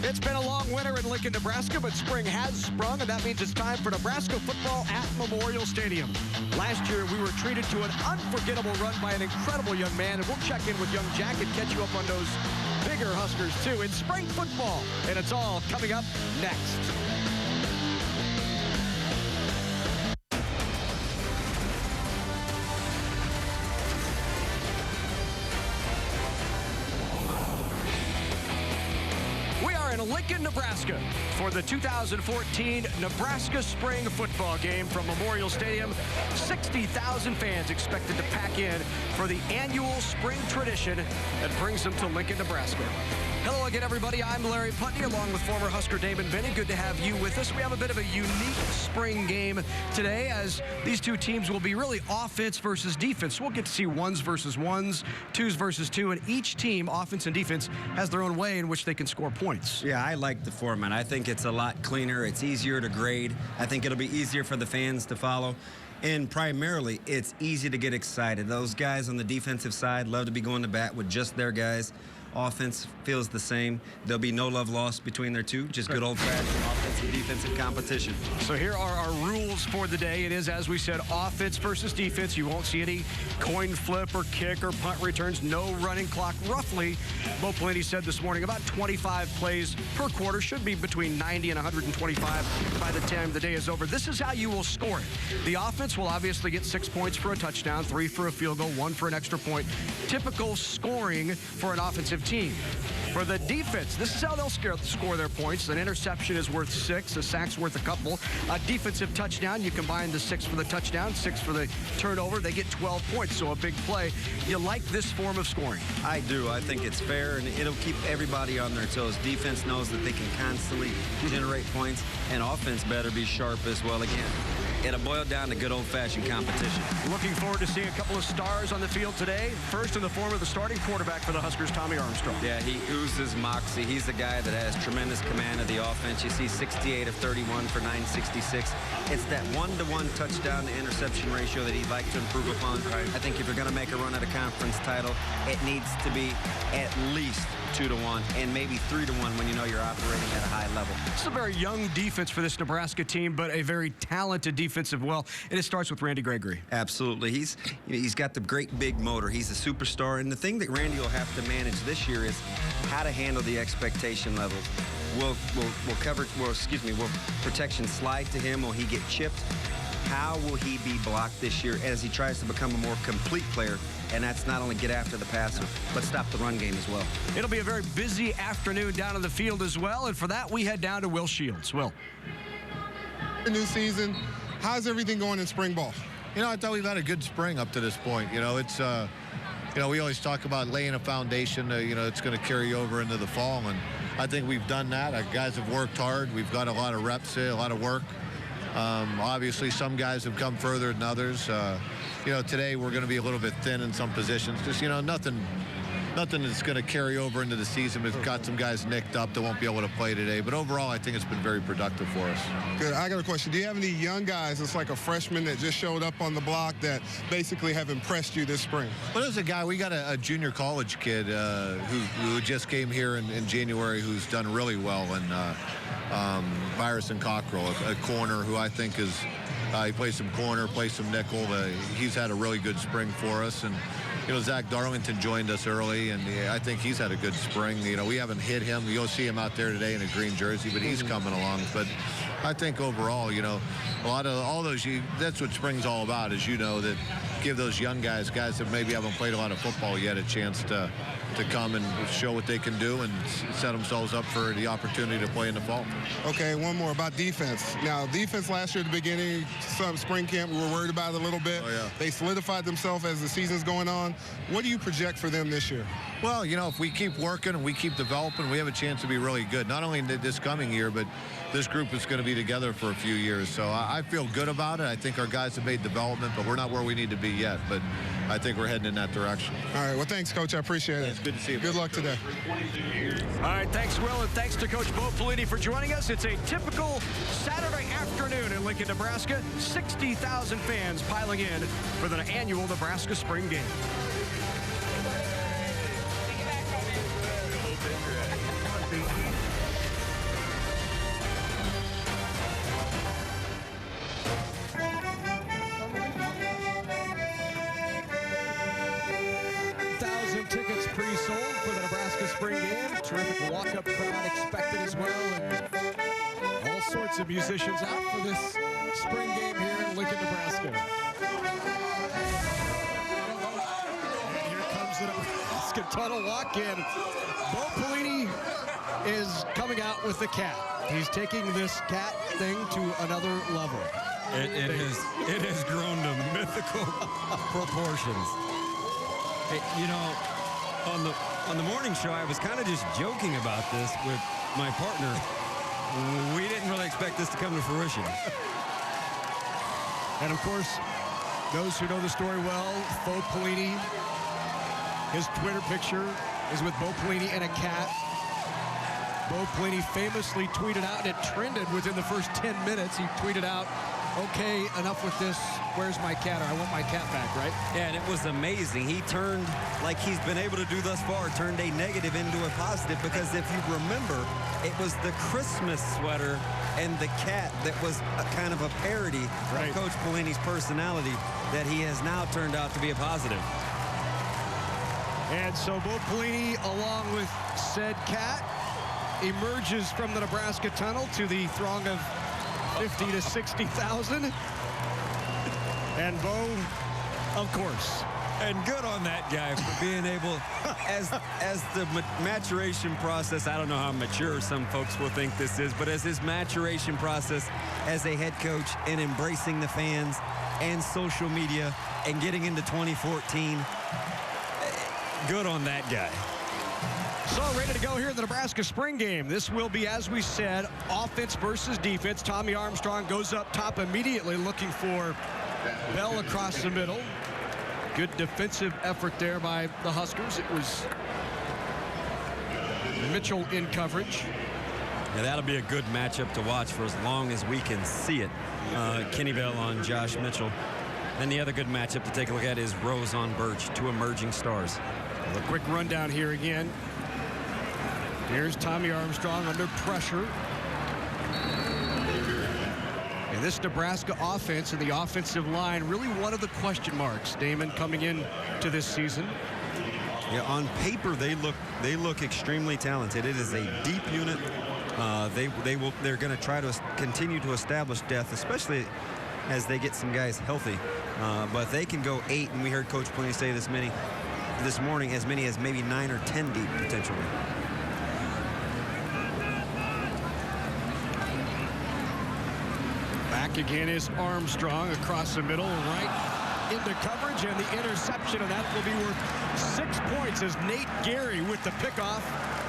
It's been a long winter in Lincoln, Nebraska, but spring has sprung, and that means it's time for Nebraska football at Memorial Stadium. Last year, we were treated to an unforgettable run by an incredible young man, and we'll check in with young Jack and catch you up on those bigger Huskers, too. It's spring football, and it's all coming up next. In Lincoln, Nebraska, for the 2014 Nebraska Spring Football Game from Memorial Stadium. 60,000 fans expected to pack in for the annual spring tradition that brings them to Lincoln, Nebraska. Hello again, everybody. I'm Larry Putney, along with former Husker Damon Benny. Good to have you with us. We have a bit of a unique spring game today, as these two teams will be really offense versus defense. We'll get to see ones versus ones, twos versus two, and each team, offense and defense, has their own way in which they can score points. Yeah, I like the format. I think it's a lot cleaner. It's easier to grade. I think it'll be easier for the fans to follow. And primarily, it's easy to get excited. Those guys on the defensive side love to be going to bat with just their guys. Offense feels the same. There'll be no love lost between their two, just good old-fashioned offensive defensive competition. So here are our rules for the day. It is, as we said, offense versus defense. You won't see any coin flip or kick or punt returns. No running clock. Roughly, Bo Pelini said this morning, about 25 plays per quarter. Should be between 90 and 125 by the time the day is over. This is how you will score it. The offense will obviously get 6 points for a touchdown, 3 for a field goal, 1 for an extra point. Typical scoring for an offensive team. For the defense, this is how they'll score their points. An interception is worth 6, a sack's worth a couple. A defensive touchdown, you combine the 6 for the touchdown, 6 for the turnover, they get 12 points, so a big play. You like this form of scoring? I do. I think it's fair, and it'll keep everybody on their toes. Defense knows that they can constantly generate points, and offense better be sharp as well. Again, it'll boil down to good old-fashioned competition. Looking forward to seeing a couple of stars on the field today. First in the form of the starting quarterback for the Huskers, Tommy Armstrong. Yeah, he oozes moxie. He's a guy that has tremendous command of the offense. You see 68 of 31 for 966. It's that one-to-one touchdown to interception ratio that he'd like to improve upon. Right. I think if you're going to make a run at a conference title, it needs to be at least 2-to-1 and maybe 3-to-1 when you know you're operating at a high level. It's a very young defense for this Nebraska team, but a very talented defensive well, and it starts with Randy Gregory. Absolutely. He's got the great big motor. He's a superstar, and the thing that Randy will have to manage this year is how to handle the expectation levels. Will protection slide to him? Will he get chipped? How will he be blocked this year as he tries to become a more complete player? And that's not only get after the passer, but stop the run game as well. It'll be a very busy afternoon down on the field as well, and for that, we head down to Will Shields. Will. New season, how's everything going in spring ball? You know, I thought we've had a good spring up to this point. You know, it's, we always talk about laying a foundation, it's going to carry over into the fall, and I think we've done that. Our guys have worked hard. We've got a lot of reps here, a lot of work. Obviously, some guys have come further than others. Today we're going to be a little bit thin in some positions. Just, nothing that's going to carry over into the season. We've got some guys nicked up that won't be able to play today. But overall, I think it's been very productive for us. Good. I got a question. Do you have any young guys that's like a freshman that just showed up on the block that basically have impressed you this spring? Well, there's a guy. We got a junior college kid who just came here in January who's done really well. And Byerson Cockrell, a corner who I think is he plays some corner, plays some nickel. He's had a really good spring for us. And Zach Darlington joined us early, and I think he's had a good spring. We haven't hit him. You'll see him out there today in a green jersey, but he's coming along. But I think overall, a lot of all those, that's what spring's all about, is that give those young guys that maybe haven't played a lot of football yet, a chance to come and show what they can do and set themselves up for the opportunity to play in the fall. Okay, one more about defense. Now, defense last year at the beginning, some spring camp, we were worried about it a little bit. Oh, yeah. They solidified themselves as the season's going on. What do you project for them this year? Well, if we keep working and we keep developing, we have a chance to be really good. Not only this coming year, but this group is going to be together for a few years. So I feel good about it. I think our guys have made development, but we're not where we need to be yet. But I think we're heading in that direction. All right. Well, thanks, Coach. I appreciate it. It's good to see you. Good luck today. All right. Thanks, Will, and thanks to Coach Bo Pelini for joining us. It's a typical Saturday afternoon in Lincoln, Nebraska. 60,000 fans piling in for the annual Nebraska Spring Game. Terrific walk-up crowd expected as well. And all sorts of musicians out for this spring game here in Lincoln, Nebraska. And here comes the Nebraska tunnel walk-in. Bo Pelini is coming out with the cat. He's taking this cat thing to another level. It has grown to mythical proportions. You know, on the morning show, I was kind of just joking about this with my partner. We didn't really expect this to come to fruition. And of course, those who know the story well, Bo Pelini, his Twitter picture is with Bo Pelini and a cat. Bo Pelini famously tweeted out, and it trended within the first 10 minutes. He tweeted out, "Okay, enough with this. Where's my cat? Or I want my cat back," right? Yeah, and it was amazing. He turned, like he's been able to do thus far, turned a negative into a positive, because if you remember, it was the Christmas sweater and the cat that was a kind of a parody of Coach Pelini's personality that he has now turned out to be a positive. And so Bo Pelini, along with said cat, emerges from the Nebraska tunnel to the throng of 50 to 60,000. And Bo, of course. And good on that guy for being able, as the maturation process, I don't know how mature some folks will think this is, but as his maturation process as a head coach and embracing the fans and social media and getting into 2014, good on that guy. So ready to go here in the Nebraska spring game. This will be, as we said, offense versus defense. Tommy Armstrong goes up top immediately looking for Bell across the middle. Good defensive effort there by the Huskers. It was Mitchell in coverage. Yeah, that'll be a good matchup to watch for as long as we can see it. Kenny Bell on Josh Mitchell. And the other good matchup to take a look at is Rose on Birch, two emerging stars. A quick rundown here again. Here's Tommy Armstrong under pressure. And this Nebraska offense and the offensive line, really one of the question marks, Damon, coming in to this season. Yeah, on paper they look extremely talented. It is a deep unit. They're going to try to continue to establish depth, especially as they get some guys healthy. But they can go 8, and we heard Coach Pelini say this morning, as many as maybe 9 or 10 deep potentially. Back again is Armstrong across the middle, right into coverage, and the interception of that will be worth 6 points as Nate Gary with the pickoff.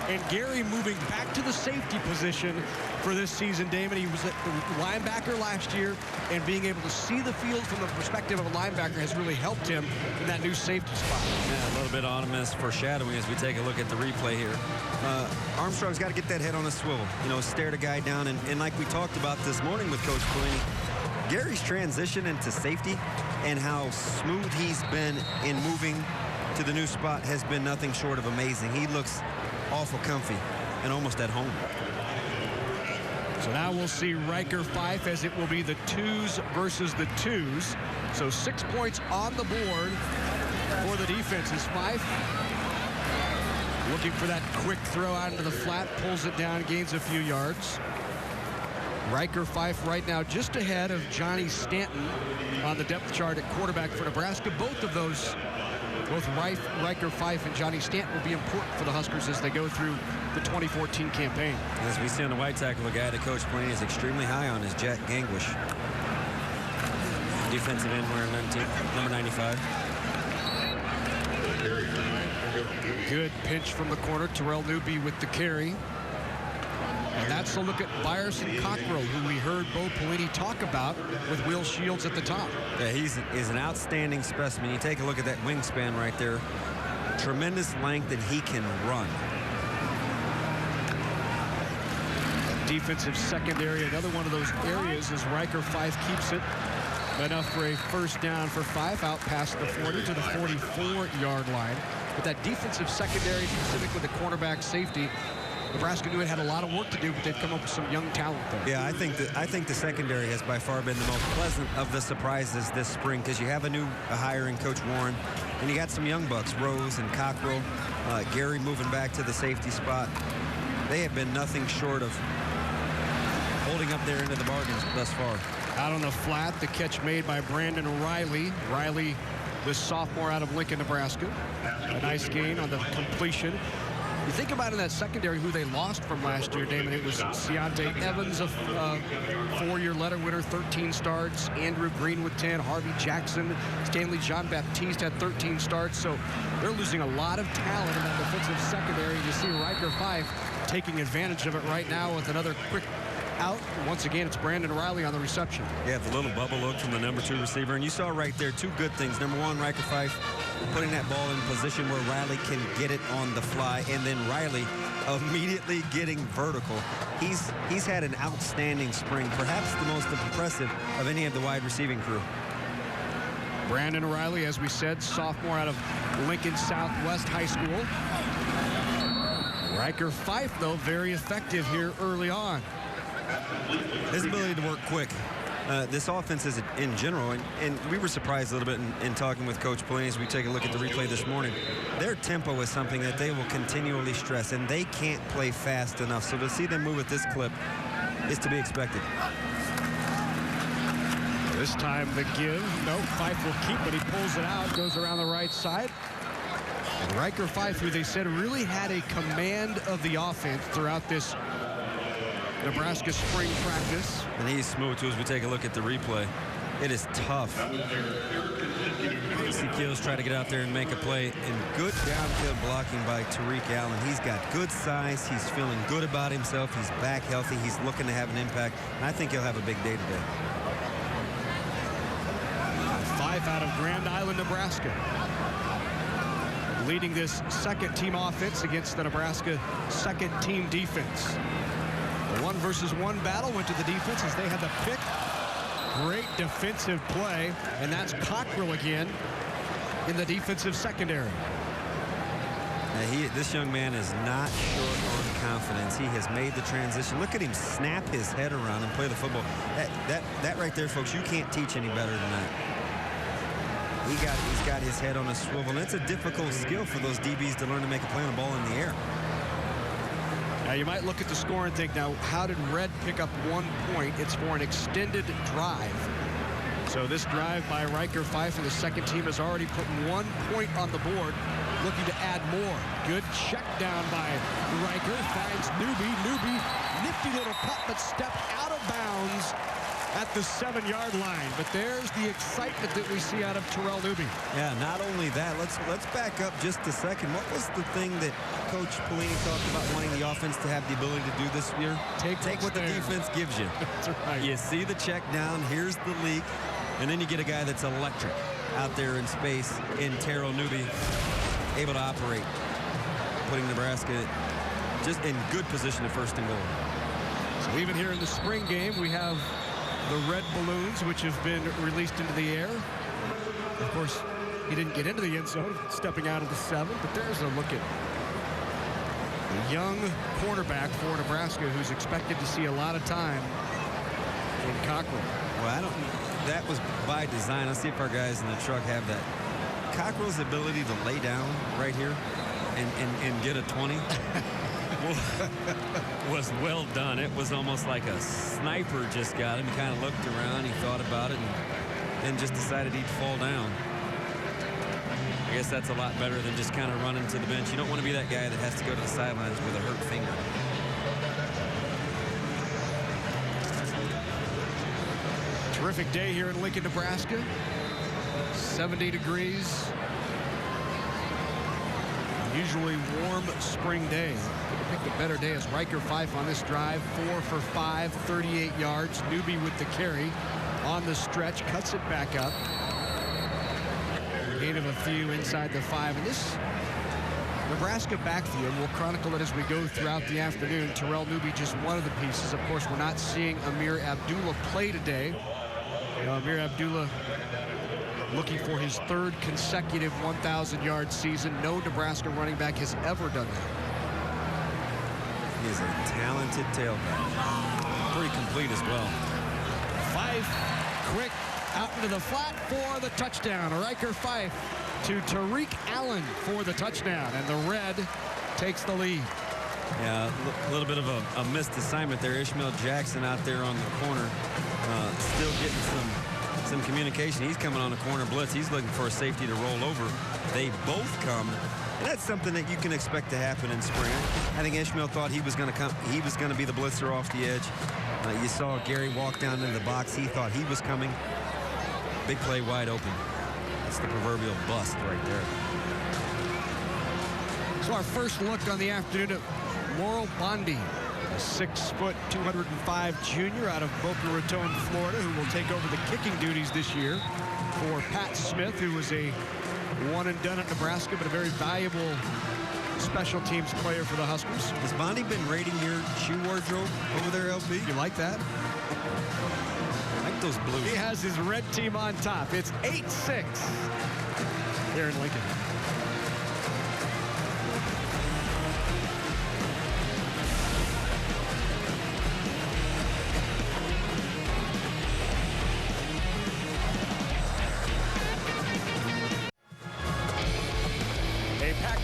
And Gary moving back to the safety position for this season, Damon. He was a linebacker last year, and being able to see the field from the perspective of a linebacker has really helped him in that new safety spot. Yeah, a little bit ominous foreshadowing as we take a look at the replay here. Armstrong's got to get that head on a swivel, stare the guy down. And like we talked about this morning with Coach Pelini, Gary's transition into safety and how smooth he's been in moving to the new spot has been nothing short of amazing. He looks awful comfy and almost at home. So now we'll see Riker Fife, as it will be the 2s versus the 2s. So 6 points on the board for the defense is Fife. Looking for that quick throw out into the flat, pulls it down, gains a few yards. Riker Fife right now just ahead of Johnny Stanton on the depth chart at quarterback for Nebraska. Both of those, both Riker Fife and Johnny Stanton, will be important for the Huskers as they go through the 2014 campaign. As we see on the white tackle, the guy that Coach Pelini is extremely high on is Jack Gangwish. Defensive end wearing number 95. Good pinch from the corner. Terrell Newby with the carry. And that's a look at Byerson Cockrell, who we heard Bo Pelini talk about with Will Shields at the top. Yeah, he's an outstanding specimen. You take a look at that wingspan right there. Tremendous length, and he can run. Defensive secondary, another one of those areas as Riker Fife keeps it enough for a first down for Fife out past the 40 to the 44-yard line. But that defensive secondary, specific with the cornerback safety, Nebraska knew it had a lot of work to do, but they've come up with some young talent there. Yeah, I think the secondary has by far been the most pleasant of the surprises this spring, because you have a new hire in Coach Warren, and you got some young bucks, Rose and Cockrell. Gary moving back to the safety spot. They have been nothing short of holding up their end of the bargain thus far. Out on the flat, the catch made by Brandon Riley. Riley, the sophomore out of Lincoln, Nebraska. A nice gain on the completion. You think about in that secondary who they lost from last year, Damon. It was Ciante Evans, a four-year letter winner, 13 starts. Andrew Green with 10. Harvey Jackson. Stanley Jean-Baptiste had 13 starts. So they're losing a lot of talent in that defensive secondary. You see Riker Fife taking advantage of it right now with another quick out. Once again, it's Brandon Riley on the reception. Yeah, the little bubble look from the number 2 receiver. And you saw right there 2 good things. Number 1, Riker Fife putting that ball in position where Riley can get it on the fly. And then Riley immediately getting vertical. He's had an outstanding spring, perhaps the most impressive of any of the wide receiving crew. Brandon Riley, as we said, sophomore out of Lincoln Southwest High School. Riker Fife, though, very effective here early on. His ability to work quick. This offense is in general, and we were surprised a little bit in talking with Coach Pelini as we take a look at the replay this morning. Their tempo is something that they will continually stress, and they can't play fast enough. So to see them move at this clip is to be expected. This time the give. No, Fife will keep it. He pulls it out, goes around the right side. And Riker Fife, who they said really had a command of the offense throughout this Nebraska spring practice. And he's smooth, too, as we take a look at the replay. It is tough. Keels try to get out there and make a play. And good downfield blocking by Tariq Allen. He's got good size. He's feeling good about himself. He's back healthy. He's looking to have an impact. And I think he'll have a big day today. Fife out of Grand Island, Nebraska, leading this second-team offense against the Nebraska second-team defense. The 1-versus-1 battle went to the defense as they had the pick. Great defensive play, and that's Cockrell again in the defensive secondary. This young man is not short on confidence. He has made the transition. Look at him snap his head around and play the football. That right there, folks, you can't teach any better than that. He's got his head on a swivel. And it's a difficult skill for those DBs to learn to make a play on a ball in the air. Now, you might look at the score and think, now, how did Red pick up 1 point? It's for an extended drive. So this drive by Riker Fife and the second team has already put 1 point on the board, looking to add more. Good check down by Riker. Finds Newby. Newby, nifty little cut, but stepped out of bounds at the 7-yard line. But there's the excitement that we see out of Terrell Newby. Yeah, not only that, let's back up just a second. What was the thing that Coach Pelini talked about wanting the offense to have the ability to do this year? Take what the defense gives you. That's right. You see the check down, here's the leak, and then you get a guy that's electric out there in space in Terrell Newby, able to operate, putting Nebraska just in good position at first and goal. So even here in the spring game, we have the red balloons, which have been released into the air. Of course, he didn't get into the end zone, stepping out of the 7, but there's a look at the young cornerback for Nebraska who's expected to see a lot of time in Cockrell. Well, that was by design. Let's see if our guys in the truck have that. Cockrell's ability to lay down right here and get a 20 was well done. It was almost like a sniper just got him. He kind of looked around, he thought about it, and then just decided he'd fall down. I guess that's a lot better than just kind of running to the bench. You don't want to be that guy that has to go to the sidelines with a hurt finger. Terrific day here in Lincoln, Nebraska. 70 degrees. Usually warm spring day. Could have picked a better day as Riker Fife on this drive. 4 for 5, 38 yards. Newby with the carry on the stretch. Cuts it back up. Gain of a few inside the 5. And this Nebraska backfield, we'll chronicle it as we go throughout the afternoon. Terrell Newby just one of the pieces. Of course, we're not seeing Amir Abdullah play today. Amir Abdullah looking for his 3rd consecutive 1,000-yard season. No Nebraska running back has ever done that. He is a talented tailback. Pretty complete as well. Fife, quick, out into the flat for the touchdown. Riker Fife to Tariq Allen for the touchdown, and the Red takes the lead. Yeah, a little bit of a missed assignment there. Ishmael Jackson out there on the corner, still getting some communication. He's coming on the corner blitz. He's looking for a safety to roll over. They both come. And that's something that you can expect to happen in spring. I think Ishmael thought he was going to come. He was going to be the blitzer off the edge. You saw Gary walk down into the box. He thought he was coming. Big play wide open. That's the proverbial bust right there. So our first look on the afternoon at Laurel Bondi, a 6', 205 junior out of Boca Raton, Florida, who will take over the kicking duties this year for Pat Smith, who was a one-and-done at Nebraska, but a very valuable special teams player for the Huskers. Has Bondi been raiding your shoe wardrobe over there, LB? You like that? I like those blues. He has his red team on top. It's 8-6 here in Lincoln.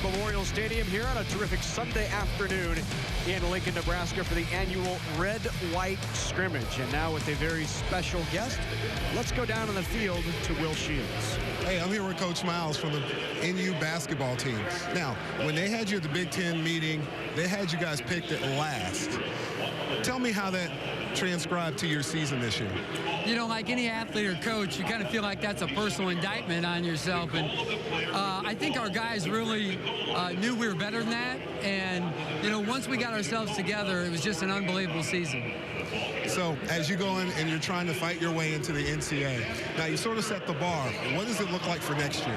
Memorial Stadium here on a terrific Sunday afternoon in Lincoln, Nebraska for the annual red-white scrimmage. And now with a very special guest, let's go down on the field to Will Shields. Hey, I'm here with Coach Miles from the NU basketball team. Now, when they had you at the Big Ten meeting, they had you guys picked at last. Tell me how that transcribed to your season this year. You know, like any athlete or coach, you kind of feel like that's a personal indictment on yourself. And I think our guys really knew we were better than that. And, you know, once we got ourselves together, it was just an unbelievable season. So as you go in and you're trying to fight your way into the NCAA, now you sort of set the bar. What does it look like for next year?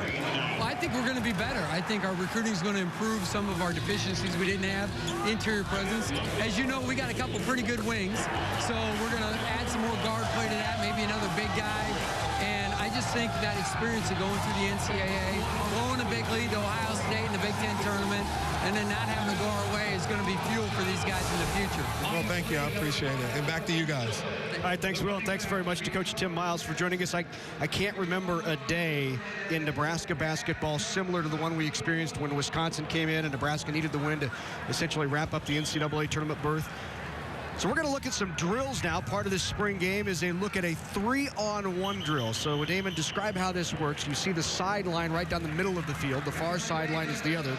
Well, I think we're going to be better. I think our recruiting is going to improve some of our deficiencies we didn't have. Interior presence. As you know, we got a couple pretty good wings. So we're going to add some more guard play to that, maybe another big guy. And I just think that experience of going through the NCAA, blowing a big lead to Ohio State in the Big Ten tournament, and then not having to go our way is going to be fuel for these guys in the future. Well, thank you. I appreciate it. And back to you guys. All right, thanks, Will. Thanks very much to Coach Tim Miles for joining us. I can't remember a day in Nebraska basketball similar to the one we experienced when Wisconsin came in and Nebraska needed the win to essentially wrap up the NCAA tournament berth. So we're going to look at some drills now. Part of this spring game is a look at a 3-on-1 drill. So, Damon, describe how this works. You see the sideline right down the middle of the field. The far sideline is the other.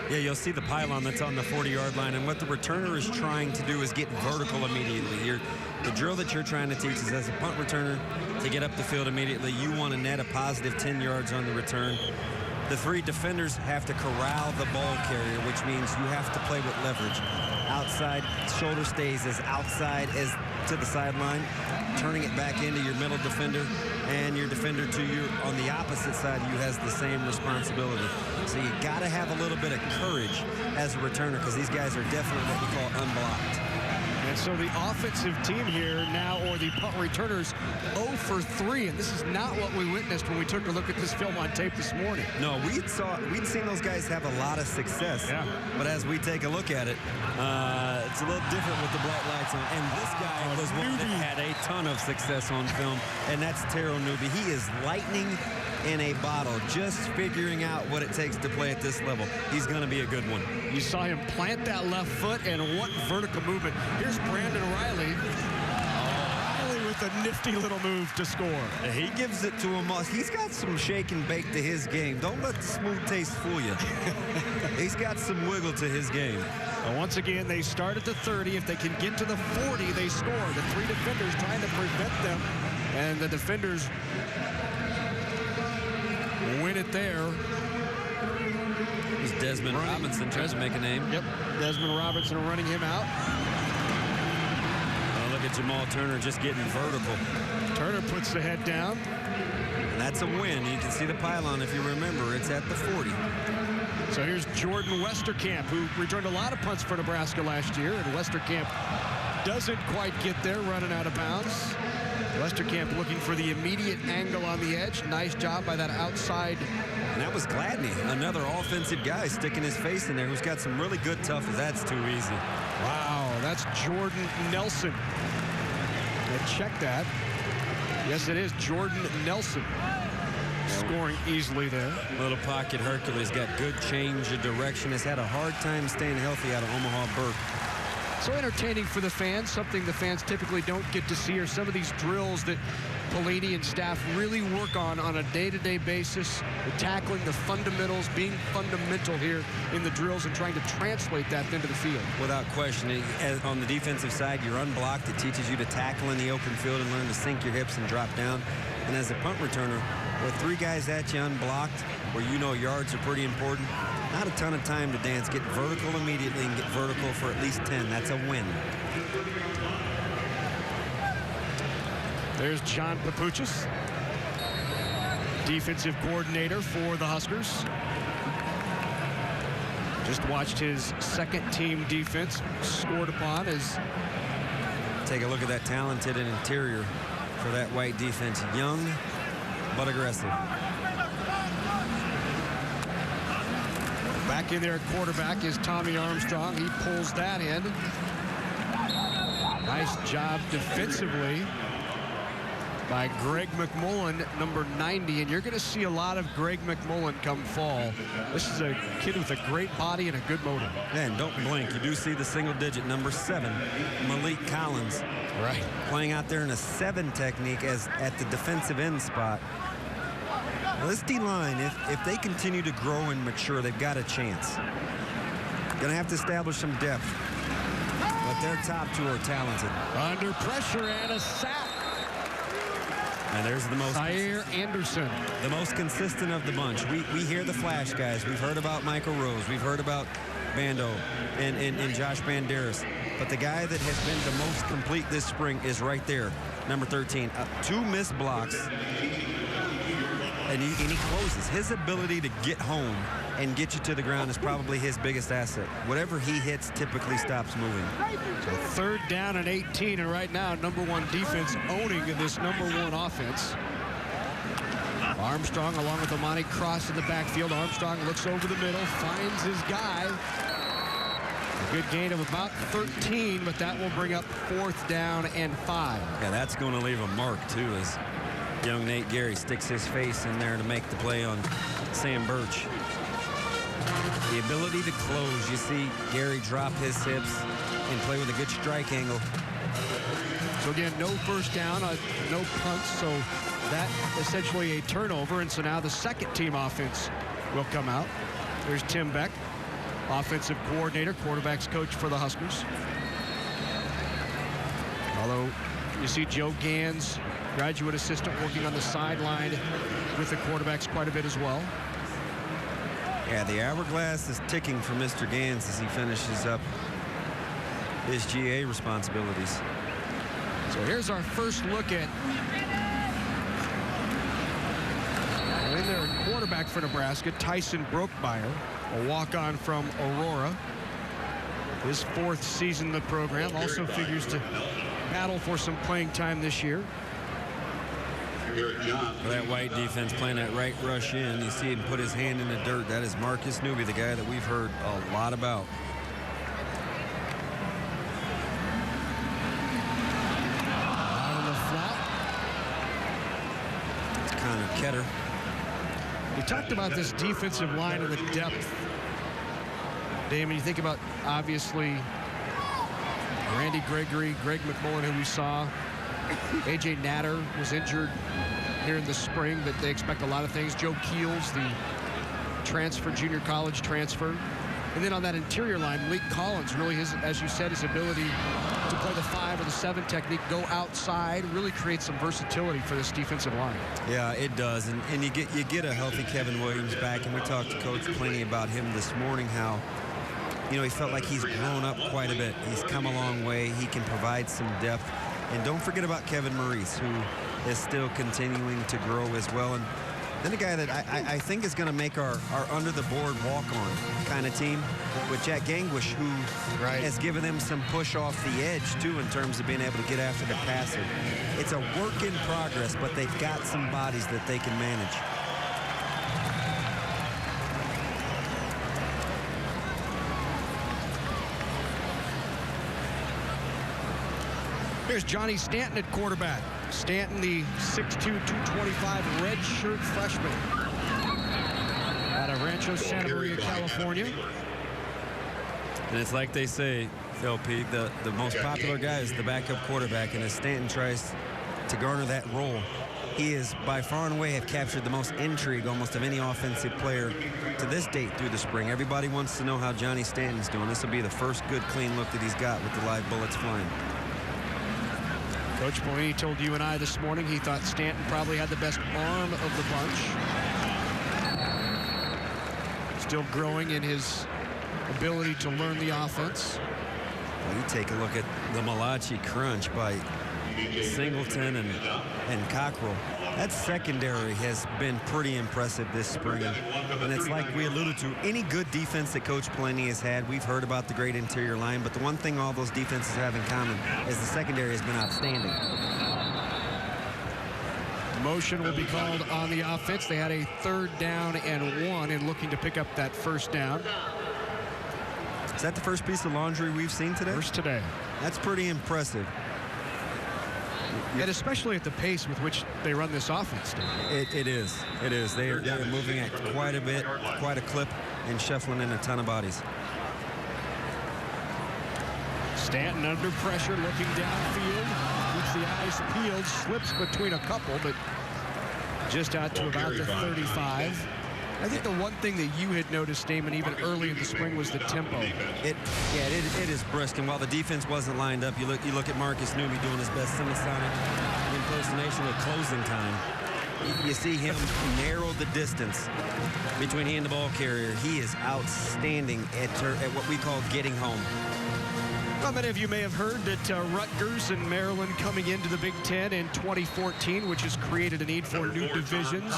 Yeah, you'll see the pylon that's on the 40-yard line, and what the returner is trying to do is get vertical immediately. The drill that you're trying to teach is as a punt returner to get up the field immediately. You want to net a positive 10 yards on the return. The three defenders have to corral the ball carrier, which means you have to play with leverage. Outside shoulder stays as outside as to the sideline, turning it back into your middle defender, and your defender to you on the opposite side of you has the same responsibility. So you got to have a little bit of courage as a returner because these guys are definitely what we call unblocked. And so the offensive team here now, or the punt returners, 0 for 3. And this is not what we witnessed when we took a look at this film on tape this morning. No, we'd seen those guys have a lot of success. Yeah. But as we take a look at it, it's a little different with the bright lights on. And this guy was one that had a ton of success on film, and that's Taro Newby. He is lightning in a bottle, just figuring out what it takes to play at this level. He's going to be a good one. You saw him plant that left foot, and what vertical movement. Here's Brandon Riley. Riley with a nifty little move to score. He gives it to him. He's got some shake and bake to his game. Don't let the smooth taste fool you. He's got some wiggle to his game. Well, once again, they start at the 30. If they can get to the 40, they score. The three defenders trying to prevent them, and the defenders win it there. It was Desmond Robinson trying to make a name. Yep, Desmond Robinson running him out. Oh, look at Jamal Turner just getting vertical. Turner puts the head down. And that's a win. You can see the pylon if you remember. It's at the 40. So here's Jordan Westerkamp, who returned a lot of punts for Nebraska last year, and Westerkamp doesn't quite get there, running out of bounds. Westerkamp looking for the immediate angle on the edge. Nice job by that outside. And that was Gladney, another offensive guy sticking his face in there who's got some really good toughness. That's too easy. Wow, that's Jordan Nelson. Check that. Yes, it is Jordan Nelson. scoring easily there. Little pocket Hercules got good change of direction. Has had a hard time staying healthy out of Omaha Burke. So entertaining for the fans, something the fans typically don't get to see, are some of these drills that Pelini and staff really work on a day-to-day basis, the tackling, the fundamentals, being fundamental here in the drills and trying to translate that into the field. Without question, on the defensive side, you're unblocked. It teaches you to tackle in the open field and learn to sink your hips and drop down. And as a punt returner, with 3 guys at you unblocked, where you know yards are pretty important, not a ton of time to dance. Get vertical immediately and get vertical for at least 10. That's a win. There's John Papuchis, defensive coordinator for the Huskers. Just watched his second-team defense scored upon as... Take a look at that talented interior for that white defense. Young, but aggressive. Back in there at quarterback is Tommy Armstrong. He pulls that in. Nice job defensively by Greg McMullen, number 90. And you're going to see a lot of Greg McMullen come fall. This is a kid with a great body and a good motor. And don't blink. You do see the single-digit number 7, Malik Collins. Right. Playing out there in a 7 technique as at the defensive end spot. Now this D-line, if they continue to grow and mature, they've got a chance. Going to have to establish some depth. But their top 2 are talented. Under pressure and a sack. And there's the most... Zaire Anderson. The most consistent of the bunch. We hear the flash guys. We've heard about Michael Rose. We've heard about Bando and Josh Banderas. But the guy that has been the most complete this spring is right there, number 13. 2 missed blocks. And he closes. His ability to get home and get you to the ground is probably his biggest asset. Whatever he hits typically stops moving. So 3rd down and 18, and right now, number 1 defense owning this number 1 offense. Armstrong along with Amani Cross in the backfield. Armstrong looks over the middle, finds his guy. A good gain of about 13, but that will bring up 4th down and 5. Yeah, that's going to leave a mark, too, as young Nate Gary sticks his face in there to make the play on Sam Birch. The ability to close. You see Gary drop his hips and play with a good strike angle. So again, no first down, no punts, so that essentially a turnover, and so now the second-team offense will come out. There's Tim Beck, offensive coordinator, quarterbacks coach for the Huskers. Although you see Joe Gans, graduate assistant, working on the sideline with the quarterbacks quite a bit as well. Yeah, the hourglass is ticking for Mr. Gans as he finishes up his GA responsibilities. So here's our first look at in there quarterback for Nebraska, Tyson Brokemeyer, a walk-on from Aurora. His 4th season in the program, also figures to battle for some playing time this year. For that white defense playing that right rush in, you see him put his hand in the dirt. That is Marcus Newby, the guy that we've heard a lot about. Out on the flat. It's Connor Ketter. We talked about this defensive line and the depth. Damon, you think about, obviously, Randy Gregory, Greg McMullen, who we saw. A.J. Natter was injured here in the spring, but they expect a lot of things. Joe Keels, the transfer, junior college transfer. And then on that interior line, Malik Collins, really, as you said, his ability to play the 5 or the 7 technique, go outside, really creates some versatility for this defensive line. Yeah, it does. And you get a healthy Kevin Williams back, and we talked to Coach plenty about him this morning, how, you know, he felt like he's grown up quite a bit. He's come a long way. He can provide some depth. And don't forget about Kevin Maurice, who is still continuing to grow as well. And then a guy that I think is going to make our under-the-board walk-on kind of team with Jack Gangwish, who has given them some push off the edge, too, in terms of being able to get after the passer. It's a work in progress, but they've got some bodies that they can manage. Here's Johnny Stanton at quarterback. Stanton, the 6'2", 225 redshirt freshman out of Rancho Santa Maria, California. And it's like they say, Phil P, the most popular guy is the backup quarterback, and as Stanton tries to garner that role, he is by far and away have captured the most intrigue almost of any offensive player to this date through the spring. Everybody wants to know how Johnny Stanton's doing. This will be the first good clean look that he's got with the live bullets flying. Coach Pelini told you and I this morning he thought Stanton probably had the best arm of the bunch. Still growing in his ability to learn the offense. Well, you take a look at the Malachi crunch by Singleton and Cockrell. That secondary has been pretty impressive this spring. And it's like we alluded to, any good defense that Coach Pelini has had, we've heard about the great interior line, but the one thing all those defenses have in common is the secondary has been outstanding. Motion will be called on the offense. They had a 3rd down and 1 and looking to pick up that 1st down. Is that the first piece of laundry we've seen today? First today. That's pretty impressive. And especially at the pace with which they run this offense. It is. It is. They're moving at quite a bit, quite a clip, and shuffling in a ton of bodies. Stanton under pressure, looking downfield. Keeps the eyes peeled, slips between a couple, but just out to about the 35. I think the one thing that you had noticed, Damon, even early in the spring was the tempo. It is brisk, and while the defense wasn't lined up, you look at Marcus Newby doing his best semisonic impersonation with closing time. You see him narrow the distance between he and the ball carrier. He is outstanding at what we call getting home. Well, many of you may have heard that Rutgers and Maryland coming into the Big Ten in 2014, which has created a need for new divisions.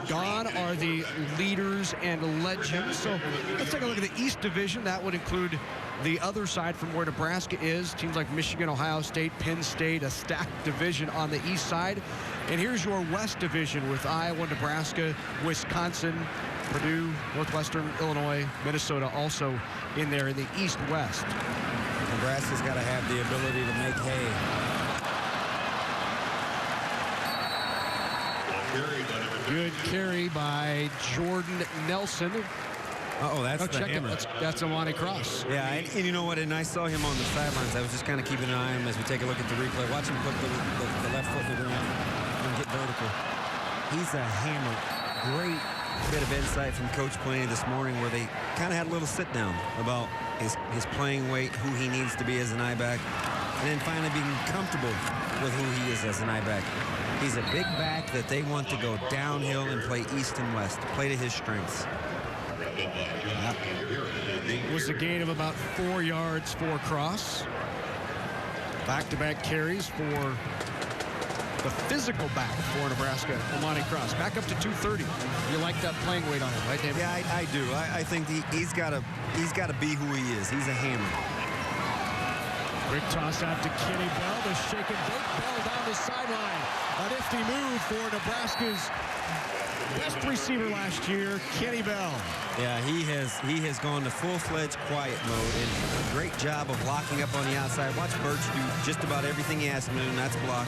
Gone are the leaders and legends. So let's take a look at the East Division. That would include the other side from where Nebraska is. Teams like Michigan, Ohio State, Penn State, a stacked division on the east side. And here's your West Division with Iowa, Nebraska, Wisconsin, Purdue, Northwestern, Illinois, Minnesota also in there in the East-West. Nebraska's got to have the ability to make hay. Good carry by Jordan Nelson. That's the hammer. That's Amani Cross. Yeah, and you know what? And I saw him on the sidelines. I was just kind of keeping an eye on him as we take a look at the replay. Watch him put the left foot in the ground and get vertical. He's a hammer. Great bit of insight from Coach Pelini this morning where they kind of had a little sit down about his playing weight, who he needs to be as an I-back, and then finally being comfortable with who he is as an I-back. He's a big back that they want to go downhill and play east and west, play to his strengths. It was a gain of about 4 yards for Cross. Back-to-back carries for the physical back for Nebraska, Amani Cross. Back up to 230. You like that playing weight on him, right, David? Yeah, I do. I think he's got to be who he is. He's a hammer. Quick toss out to Kenny Bell. The shake and bake. Bell down the sideline. A nifty move for Nebraska's best receiver last year, Kenny Bell. Yeah, he has gone to full-fledged quiet mode, and a great job of locking up on the outside. Watch Birch do just about everything he asks him to do, and that's block.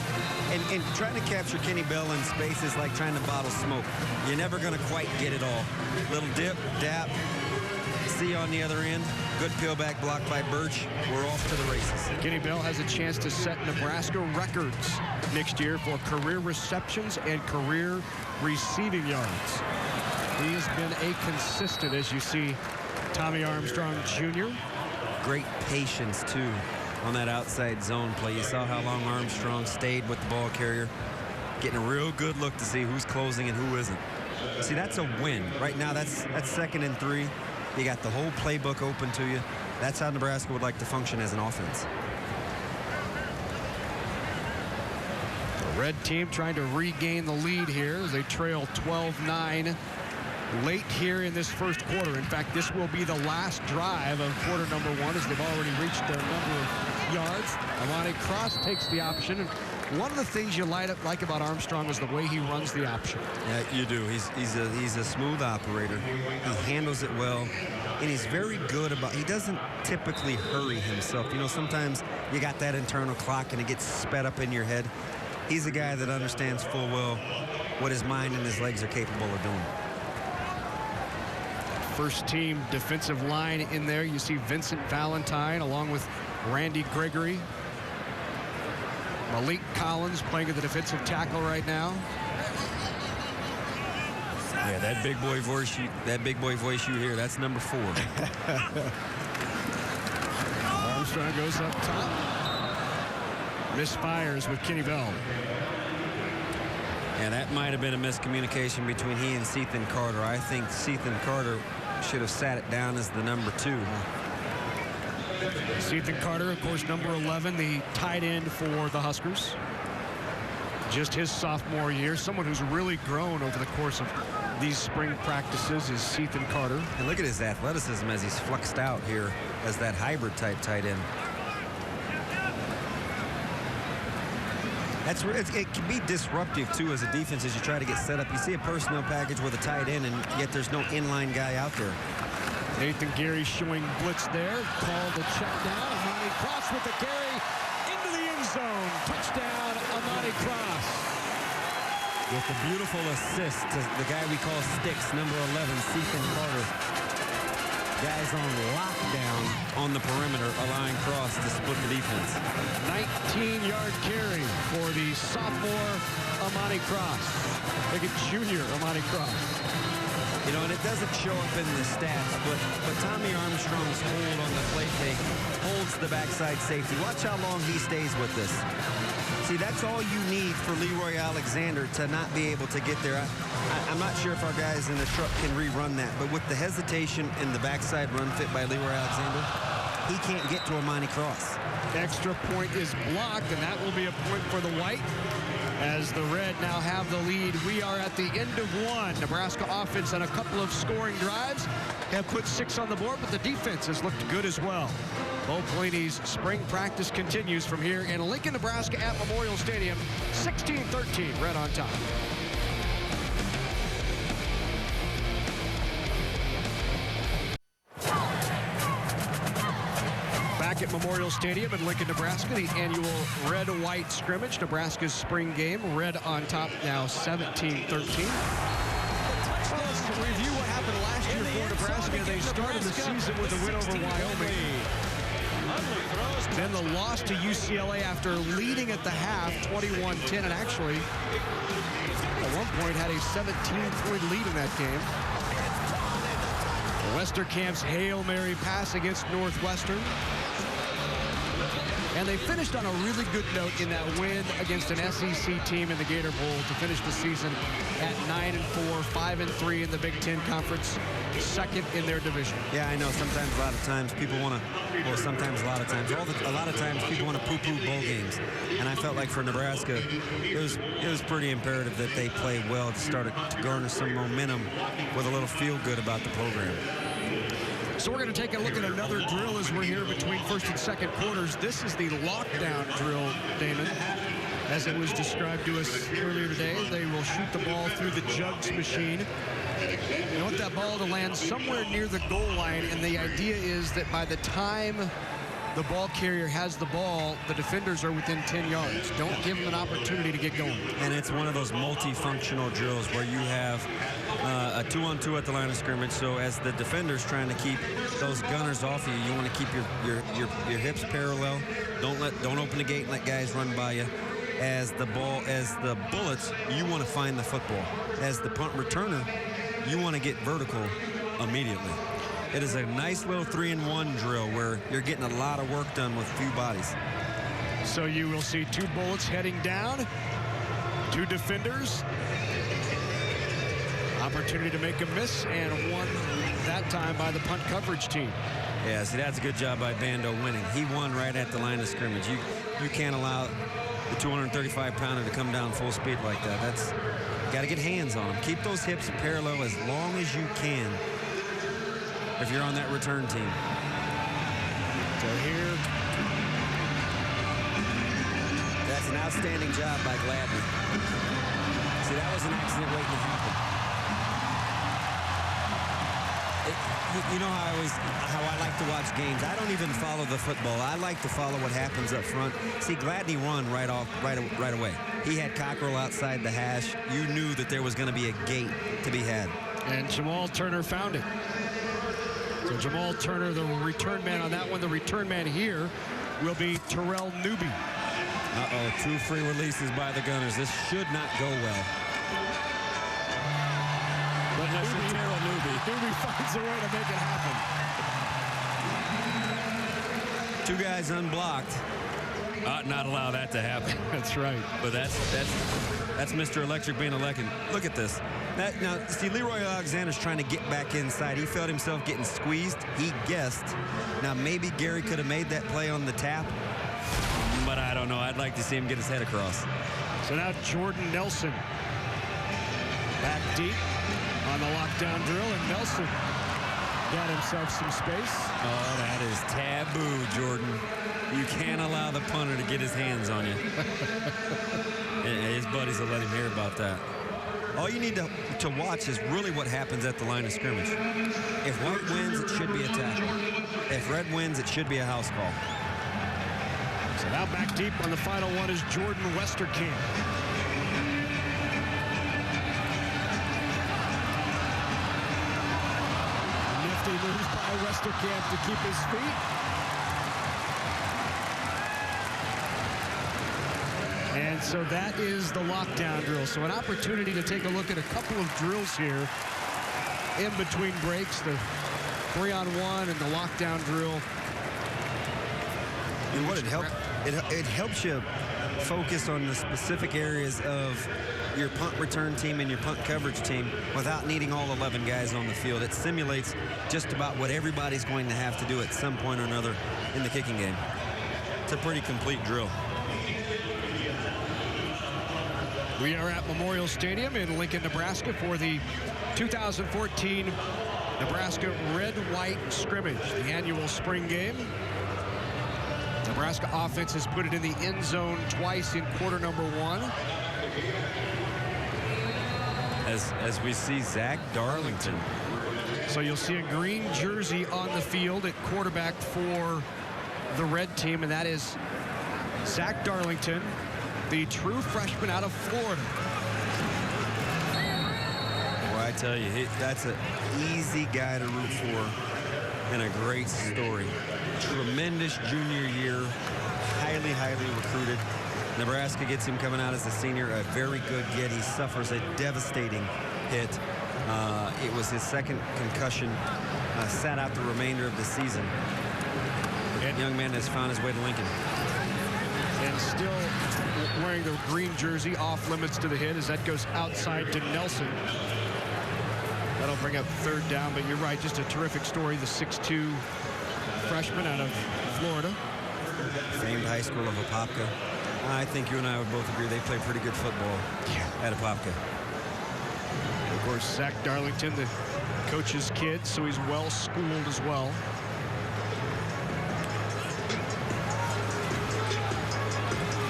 And trying to capture Kenny Bell in space is like trying to bottle smoke. You're never going to quite get it all. Little dip, dap, see on the other end. Good peelback block by Birch. We're off to the races. Kenny Bell has a chance to set Nebraska records next year for career receptions and career receiving yards. He has been a consistent, as you see, Tommy Armstrong Jr. Great patience, too, on that outside zone play. You saw how long Armstrong stayed with the ball carrier, getting a real good look to see who's closing and who isn't. See, that's a win. Right now, that's 2nd and 3. You got the whole playbook open to you. That's how Nebraska would like to function as an offense. The red team trying to regain the lead here as they trail 12-9 late here in this first quarter. In fact, this will be the last drive of quarter number 1 as they've already reached their number of yards. Amani Cross takes the option. And one of the things you like about Armstrong is the way he runs the option. Yeah, you do. He's a smooth operator. He handles it well, and he's very good about. He doesn't typically hurry himself. You know, sometimes you got that internal clock and it gets sped up in your head. He's a guy that understands full well what his mind and his legs are capable of doing. First team defensive line in there. You see Vincent Valentine along with Randy Gregory. Malik Collins playing at the defensive tackle right now. Yeah, that big boy voice you hear, that's number 4. Armstrong goes up top. Misfires with Kenny Bell. Yeah, that might have been a miscommunication between he and Sethan Carter. I think Sethan Carter should have sat it down as the number 2. Sethan Carter, of course, number 11, the tight end for the Huskers. Just his sophomore year. Someone who's really grown over the course of these spring practices is Sethan Carter. And look at his athleticism as he's fluxed out here as that hybrid type tight end. It can be disruptive, too, as a defense as you try to get set up. You see a personnel package with a tight end, and yet there's no inline guy out there. Nathan Gary showing blitz there. Called the check down. Amani Cross with the carry into the end zone. Touchdown, Amani Cross. With the beautiful assist to the guy we call Sticks, number 11, Sethan Carter. Guys on lockdown on the perimeter, allowing Cross to split the defense. 19-yard carry for the sophomore Amani Cross. Look at junior Amani Cross. You know, and it doesn't show up in the stats, but Tommy Armstrong's hold on the play fake holds the backside safety. Watch how long he stays with this. See, that's all you need for Leroy Alexander to not be able to get there. I'm not sure if our guys in the truck can rerun that, but with the hesitation and the backside run fit by Leroy Alexander, he can't get to Amani Cross. Extra point is blocked, and that will be a point for the White as the Red now have the lead. We are at the end of 1. Nebraska offense on a couple of scoring drives have put 6 on the board, but the defense has looked good as well. Bo Pelini's spring practice continues from here in Lincoln, Nebraska at Memorial Stadium. 16-13, Red on top. Back at Memorial Stadium in Lincoln, Nebraska, the annual red-white scrimmage. Nebraska's spring game, Red on top now 17-13. Let's review what happened last year for Nebraska. They started the season with a win over Wyoming. Then the loss to UCLA after leading at the half, 21-10, and actually at one point had a 17-point lead in that game. Westerkamp's Hail Mary pass against Northwestern. And they finished on a really good note in that win against an SEC team in the Gator Bowl to finish the season at 9-4, 5-3 in the Big Ten Conference, second in their division. Yeah, I know. Sometimes, a lot of times, people want to, well, sometimes, a lot of times, a lot of times, people want to poo-poo bowl games. And I felt like for Nebraska, it was pretty imperative that they play well to start to garner some momentum with a little feel-good about the program. So we're going to take a look at another drill as we're here between first and second quarters. This is the lockdown drill, Damon. As it was described to us earlier today, they will shoot the ball through the jugs machine. They want that ball to land somewhere near the goal line, and the idea is that by the time the ball carrier has the ball, the defenders are within 10 yards. Don't give them an opportunity to get going. And it's one of those multifunctional drills where you have a 2-on-2 at the line of scrimmage. So as the defender's trying to keep those gunners off you, you want to keep your hips parallel. Don't open the gate and let guys run by you. As the bullets, you want to find the football. As the punt returner, you want to get vertical immediately. It is a nice little 3-in-1 drill where you're getting a lot of work done with few bodies. So you will see 2 bullets heading down, 2 defenders. Opportunity to make a miss, and one that time by the punt coverage team. Yeah, see, that's a good job by Bando winning. He won right at the line of scrimmage. You can't allow the 235-pounder to come down full speed like that. Got to get hands on him. Keep those hips parallel as long as you can if you're on that return team. So here. That's an outstanding job by Gladney. See, that was an accident waiting to happen. You know how I like to watch games. I don't even follow the football. I like to follow what happens up front. See, Gladney run right away. He had Cockrell outside the hash. You knew that there was going to be a gate to be had. And Jamal Turner found it. So Jamal Turner, the return man on that one. The return man here will be Terrell Newby. Uh-oh, 2 free releases by the Gunners. This should not go well. But Newby finds a way to make it happen. 2 guys unblocked. Ought not allow that to happen. That's right. But that's Mr. Electric being elected. Look at this. Now, see, Leroy Alexander's trying to get back inside. He felt himself getting squeezed. He guessed. Now, maybe Gary could have made that play on the tap. But I don't know. I'd like to see him get his head across. So now Jordan Nelson back deep on the lockdown drill, and Nelson got himself some space. Oh, that is taboo, Jordan. You can't allow the punter to get his hands on you. His buddies will let him hear about that. All you need to watch is really what happens at the line of scrimmage. If White wins, it should be a tackle. If Red wins, it should be a house call. So now back deep on the final one is Jordan Westerkamp. Nifty moves by Westerkamp to keep his feet. And so that is the lockdown drill. So an opportunity to take a look at a couple of drills here in between breaks. The 3-on-1 and the lockdown drill. And what it helps you focus on the specific areas of your punt return team and your punt coverage team without needing all 11 guys on the field. It simulates just about what everybody's going to have to do at some point or another in the kicking game. It's a pretty complete drill. We are at Memorial Stadium in Lincoln, Nebraska for the 2014 Nebraska Red-White Scrimmage, the annual spring game. Nebraska offense has put it in the end zone twice in quarter number 1. As we see Zach Darlington. So you'll see a green jersey on the field at quarterback for the red team, and that is Zach Darlington, the true freshman out of Florida. Well, I tell you, that's an easy guy to root for and a great story. Tremendous junior year, highly, highly recruited. Nebraska gets him coming out as a senior, a very good get. He suffers a devastating hit. It was his second concussion, sat out the remainder of the season. And young man has found his way to Lincoln. And still wearing the green jersey, off limits to the hit as that goes outside to Nelson. That'll bring up 3rd down, but you're right, just a terrific story. The 6'2" freshman out of Florida. Famed high school of Apopka. I think you and I would both agree they play pretty good football at Apopka. Of course, Zach Darlington, the coach's kid, so he's well schooled as well.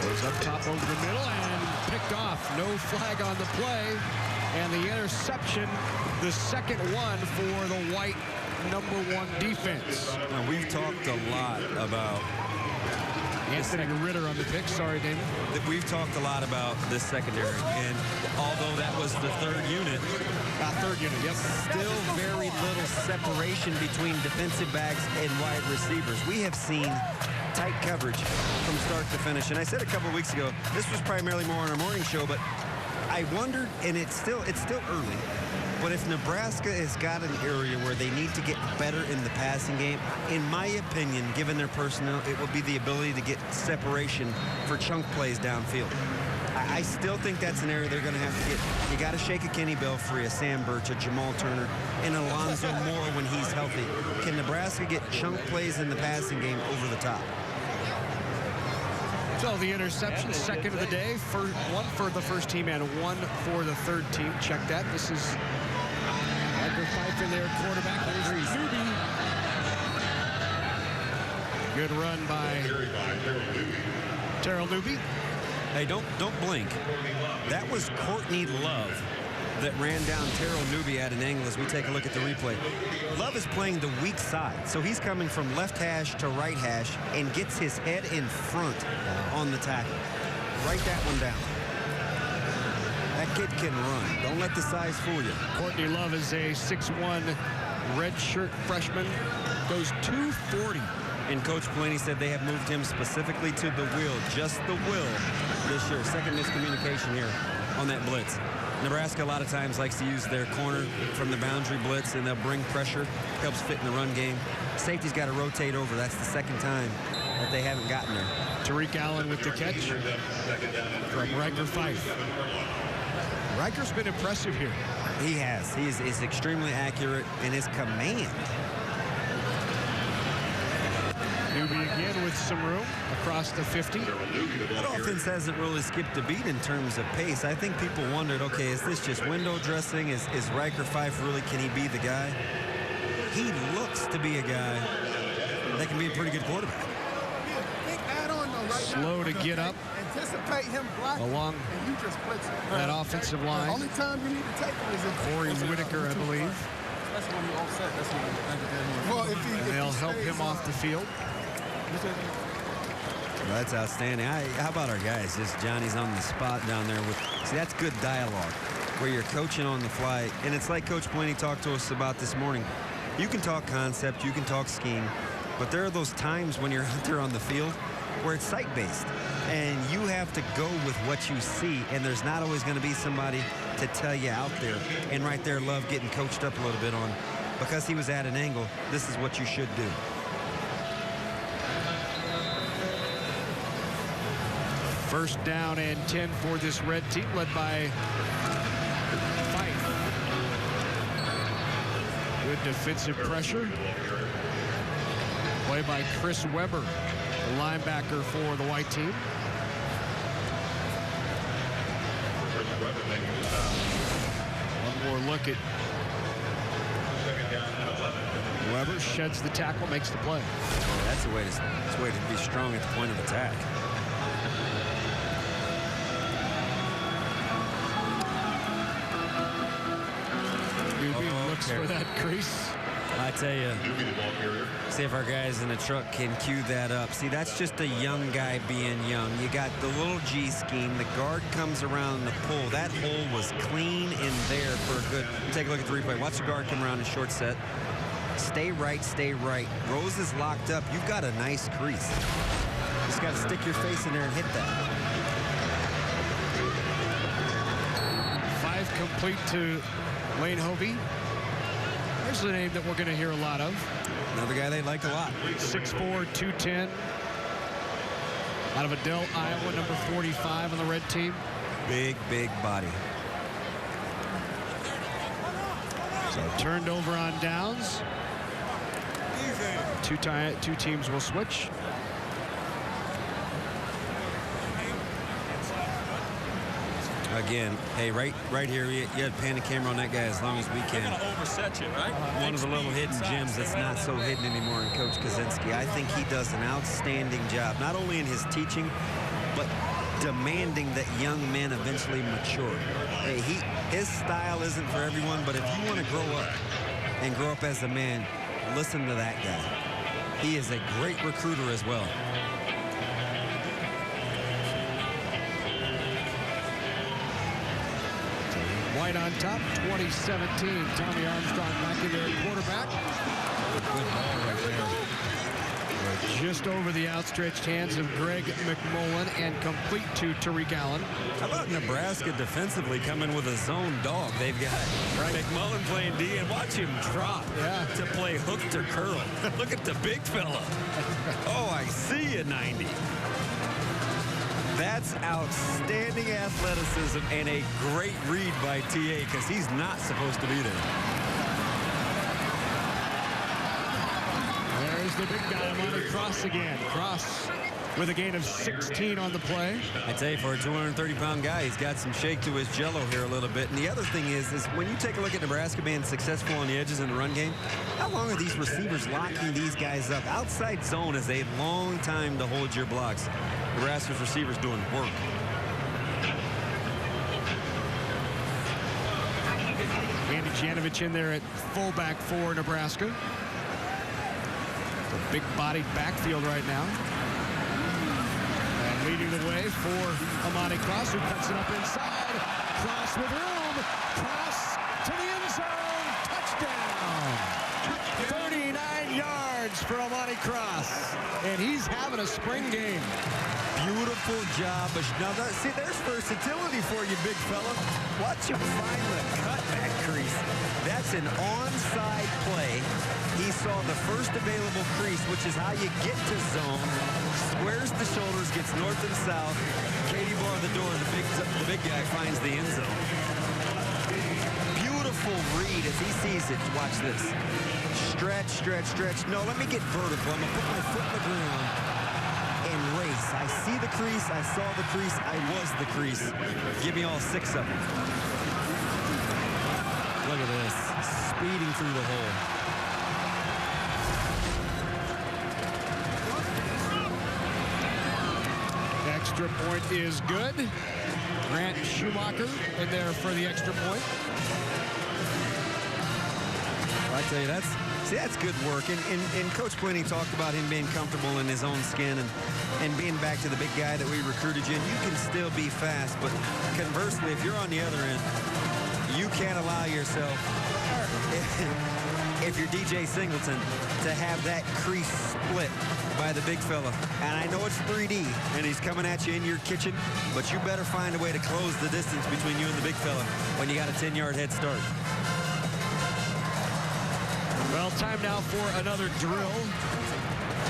Goes up top over the middle and picked off. No flag on the play. And the interception, the second one for the white number 1 defense. Now, we've talked a lot about Anthony Ritter on the pick. Sorry, Damon. We've talked a lot about this secondary, and although that was the 3rd unit, Yep. still very little separation between defensive backs and wide receivers. We have seen tight coverage from start to finish. And I said a couple of weeks ago, this was primarily more on our morning show, but I wondered, and it's still early, but if Nebraska has got an area where they need to get better in the passing game, in my opinion, given their personnel, it will be the ability to get separation for chunk plays downfield. I still think that's an area they're going to have to get. You got to shake a Kenny Belfry, a Sam Birch, a Jamal Turner, and Alonzo Moore when he's healthy. Can Nebraska get chunk plays in the passing game over the top? So the interception, second of the day, one for the first team and one for the third team. Check that. This is Edgar Fife in there, quarterback. There's Newby. Good run by Terrell Newby. Hey, don't blink. That was Courtney Love that ran down Terrell Newby at an angle as we take a look at the replay. Love is playing the weak side, so he's coming from left hash to right hash and gets his head in front on the tackle. Write that one down. That kid can run. Don't let the size fool you. Courtney Love is a 6'1" redshirt freshman. Goes 240. And Coach Pelini said they have moved him specifically to the will, just the will this year. Second miscommunication here on that blitz. Nebraska a lot of times likes to use their corner from the boundary blitz, and they'll bring pressure, helps fit in the run game. Safety's got to rotate over. That's the second time that they haven't gotten there. Tariq Allen with the catch from Riker Fife. Riker's been impressive here. He has. He is extremely accurate in his command. Newby again with some room across the 50. That offense hasn't really skipped a beat in terms of pace. I think people wondered, okay, is this just window dressing? Is Riker Fife really, can he be the guy? He looks to be a guy that can be a pretty good quarterback. Slow to get up Anticipate him blocking, along and you just blitz him. that offensive line. The only time you need to take him is if Corey Whitaker, I believe. That's when you offset. That's when you well, if They'll help him off the field. Well, that's outstanding. How about our guys? Just Johnny's on the spot down there. See, that's good dialogue where you're coaching on the fly. And it's like Coach Pelini talked to us about this morning. You can talk concept, you can talk scheme, but there are those times when you're out there on the field where it's site-based. And you have to go with what you see, and there's not always going to be somebody to tell you out there. And right there, Love getting coached up a little bit on, because he was at an angle, this is what you should do. First down and 10 for this red team, led by Fife. Good defensive pressure. Play by Chris Weber, the linebacker for the white team. One more look at Weber. Sheds the tackle, makes the play. That's a way to be strong at the point of attack. Looks for that crease. I tell you, see if our guys in the truck can cue that up. See, that's just a young guy being young. You got the little G scheme. The guard comes around the pull. That hole was clean in there for a good. Take a look at the replay. Watch the guard come around in short set. Stay right, stay right. Rose is locked up. You've got a nice crease. Just got to stick your face in there and hit that. 5 complete to Lane Hovey. There's a name that we're going to hear a lot of. Another guy they like a lot. 6'4", 210. Out of Adel, Iowa, number 45 on the red team. Big, big body. So turned over on downs. Two teams will switch. Again, hey, right here, you had to pan the camera on that guy as long as we can. They're gonna overset you, right? One of the little hidden gems that's not so hidden anymore in Coach Kaczynski. I think he does an outstanding job, not only in his teaching, but demanding that young men eventually mature. Hey, his style isn't for everyone, but if you want to grow up and grow up as a man, listen to that guy. He is a great recruiter as well. White on top, 2017. Tommy Armstrong back in there at quarterback. Good ball right there. Just over the outstretched hands of Greg McMullen and complete to Tariq Allen. How about Nebraska defensively coming with a zone dog? They've got McMullen playing D, and watch him drop to play hook to curl. Look at the big fella. Oh, I see you, 90. That's outstanding athleticism and a great read by TA, because he's not supposed to be there. There's the big guy, Monty Cross again. Cross with a gain of 16 on the play. I tell you, for a 230-pound guy, he's got some shake to his jello here a little bit. And the other thing is when you take a look at Nebraska being successful on the edges in the run game, how long are these receivers locking these guys up? Outside zone is a long time to hold your blocks. Nebraska's receivers doing work. Andy Janovich in there at fullback for Nebraska. The big-bodied backfield right now. And leading the way for Amani Cross, who cuts it up inside. Cross with room. Cross to the end zone. Touchdown. 39 yards for Amani Cross. And he's having a spring game. Beautiful job. Now, see, there's versatility for you, big fella. Watch him find the cutback crease. That's an onside play. He saw the first available crease, which is how you get to zone. Squares the shoulders, gets north and south. Katie bar the door, the big guy finds the end zone. Beautiful read as he sees it. Watch this. Stretch, stretch, stretch. No, let me get vertical. I'm going to put my foot in the ground and race. I see the crease. I saw the crease. I was the crease. Give me all 6 of them. Look at this. Speeding through the hole. Extra point is good. Grant Schumacher in there for the extra point. I tell you, that's good work. And Coach Quinney talked about him being comfortable in his own skin and being back to the big guy that we recruited you. And you can still be fast, but conversely, if you're on the other end, you can't allow yourself, if you're DJ Singleton, to have that crease split by the big fella. And I know it's 3D, and he's coming at you in your kitchen, but you better find a way to close the distance between you and the big fella when you got a 10-yard head start. Well, time now for another drill.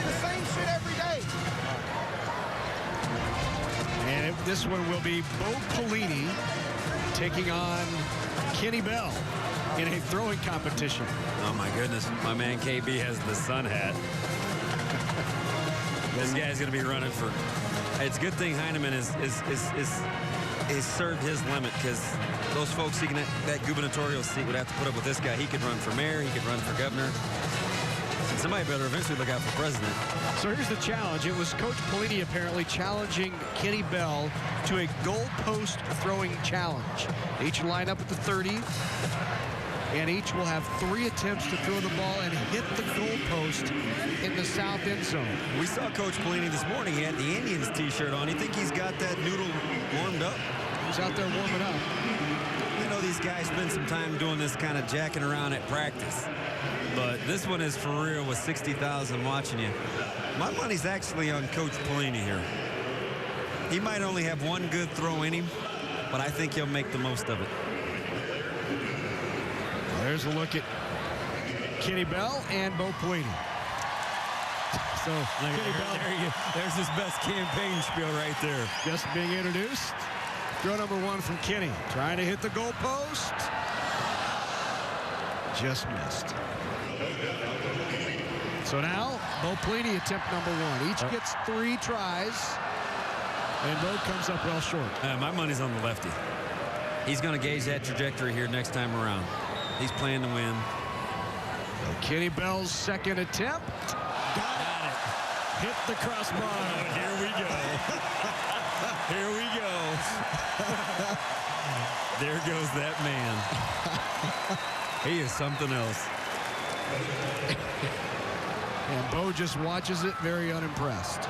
The same shit every day. And this one will be Bo Pelini taking on Kenny Bell in a throwing competition. Oh, my goodness. My man KB has the sun hat. This guy's going to be running for... It's a good thing Heineman is served his limit, because those folks seeking that gubernatorial seat would have to put up with this guy. He could run for mayor. He could run for governor. And somebody better eventually look out for president. So here's the challenge. It was Coach Pelini apparently challenging Kenny Bell to a goalpost throwing challenge. Each line up at the 30, and each will have 3 attempts to throw the ball and hit the goalpost in the south end zone. We saw Coach Pelini this morning. He had the Indians t-shirt on. You think he's got that noodle warmed up? He's out there warming up. You know, these guys spend some time doing this kind of jacking around at practice. But this one is for real with 60,000 watching you. My money's actually on Coach Pelini here. He might only have one good throw in him, but I think he'll make the most of it. There's a look at Kenny Bell and Bo Pelini. So Kenny Bell, there's his best campaign spiel right there. just being introduced. Throw number 1 from Kenny. Trying to hit the goalpost. Just missed. So now, Bo Pelini attempt number 1. Each gets 3 tries. And Bo comes up well short. My money's on the lefty. He's going to gauge that trajectory here next time around. He's playing to win. Kenny Bell's second attempt. Got it. Hit the crossbar. Here we go. Here we go. There goes that man. He is something else. And Bo just watches it, very unimpressed.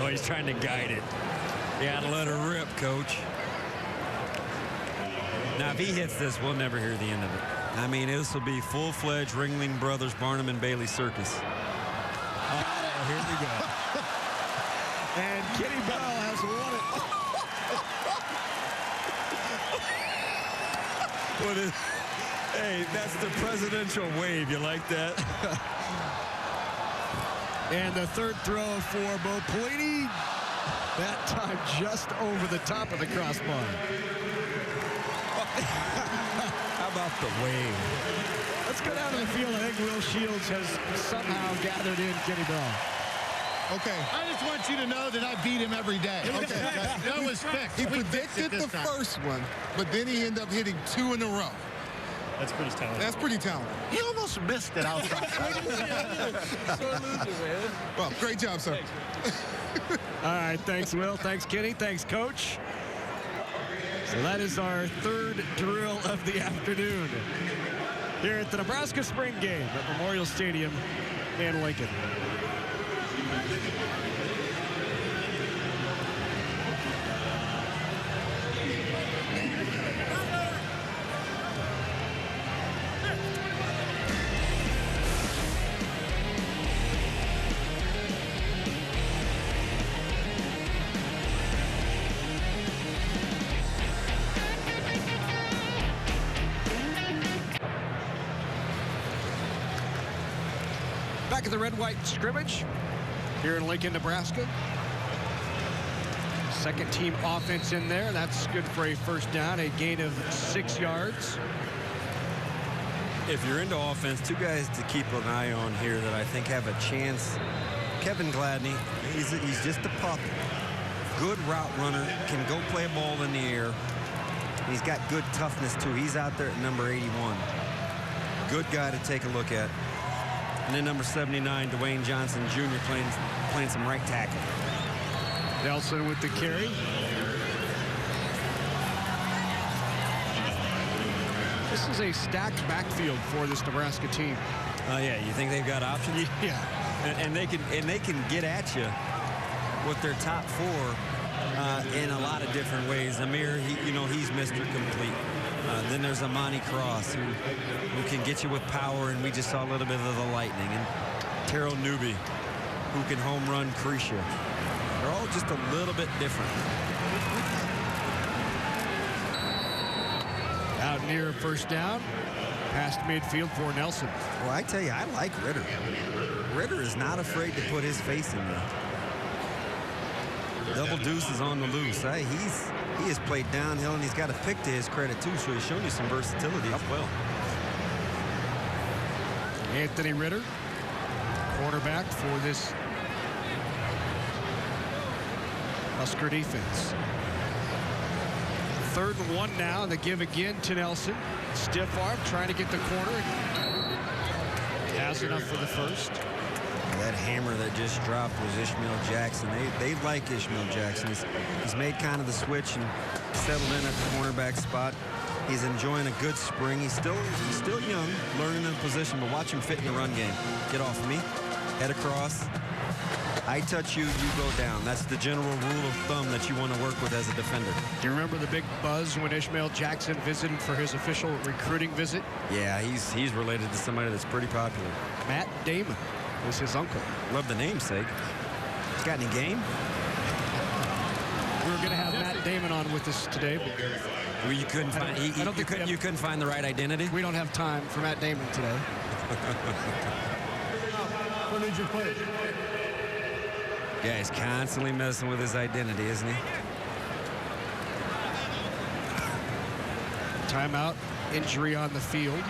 Oh, he's trying to guide it. You gotta let her rip, Coach. Now, if he hits this, we'll never hear the end of it. I mean, this will be full-fledged Ringling Brothers, Barnum and Bailey circus. Oh, here we go. And Kenny Bell has won it. What is? Hey, that's the presidential wave. You like that? And the third throw for Bo Pelini. That time just over the top of the crossbar. How about the wave? Let's go down to the field. I think Will Shields has somehow gathered in Kenny Bell. Okay. I just want you to know that I beat him every day. Okay. That was fixed. He We fixed predicted it the this time. first one, but then he ended up hitting 2 in a row. That's pretty talented. That's pretty talented. He almost missed it outside. Well, great job, sir. All right, thanks, Will. Thanks, Kenny. Thanks, Coach. So that is our third drill of the afternoon here at the Nebraska Spring Game at Memorial Stadium in Lincoln. Back at the red-white scrimmage here in Lincoln, Nebraska. Second team offense in there. That's good for a first down, a gain of 6 yards. If you're into offense, two guys to keep an eye on here that I think have a chance. Kevin Gladney, he's just a pup. Good route runner, can go play a ball in the air. And he's got good toughness, too. He's out there at number 81. Good guy to take a look at. And then number 79, Dwayne Johnson Jr. playing some right tackle. Nelson with the carry. This is a stacked backfield for this Nebraska team. Yeah, you think they've got options? Yeah. And they can get at you with their top four in a lot of different ways. Amir, he's Mr. Complete. Then there's Amani Cross, who can get you with power, and we just saw a little bit of the lightning. And Terrell Newby, who can home run Crecia. They're all just a little bit different. Out near first down. Past midfield for Nelson. Well, I tell you, I like Ritter. Ritter is not afraid to put his face in there. Double deuce is on the loose. He has played downhill, and he's got a pick to his credit, too, so he's shown you some versatility as well. Anthony Ritter, cornerback for this Husker defense. 3rd and 1 now, and the give again to Nelson. Stiff arm, trying to get the corner. He has enough for the first. That hammer that just dropped was Ishmael Jackson. They like Ishmael Jackson. He's made kind of the switch and settled in at the cornerback spot. He's enjoying a good spring. He's still young, learning the position, but watch him fit in the run game. Get off of me, head across. I touch you, you go down. That's the general rule of thumb that you want to work with as a defender. Do you remember the big buzz when Ishmael Jackson visited for his official recruiting visit? Yeah, he's related to somebody that's pretty popular. Matt Damon was his uncle. Love the namesake. He's got any game? We were going to have Matt Damon on with us today, but well, you couldn't find. You couldn't find the right identity. We don't have time for Matt Damon today. What did you play? Guy's constantly messing with his identity, isn't he? Timeout, injury on the field.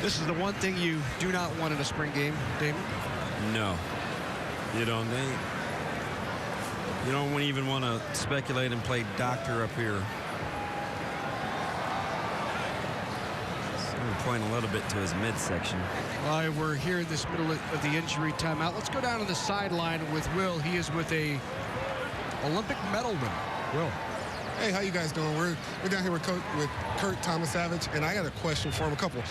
This is the one thing you do not want in a spring game, Damon. No. You don't. You don't even want to speculate and play doctor up here. Point a little bit to his midsection. Well, we're here in this middle of the injury timeout. Let's go down to the sideline with Will. He is with a Olympic medal winner. Will. Hey, how you guys doing? We're down here with Kurt Thomas-Savage, and I got a question for him. A couple.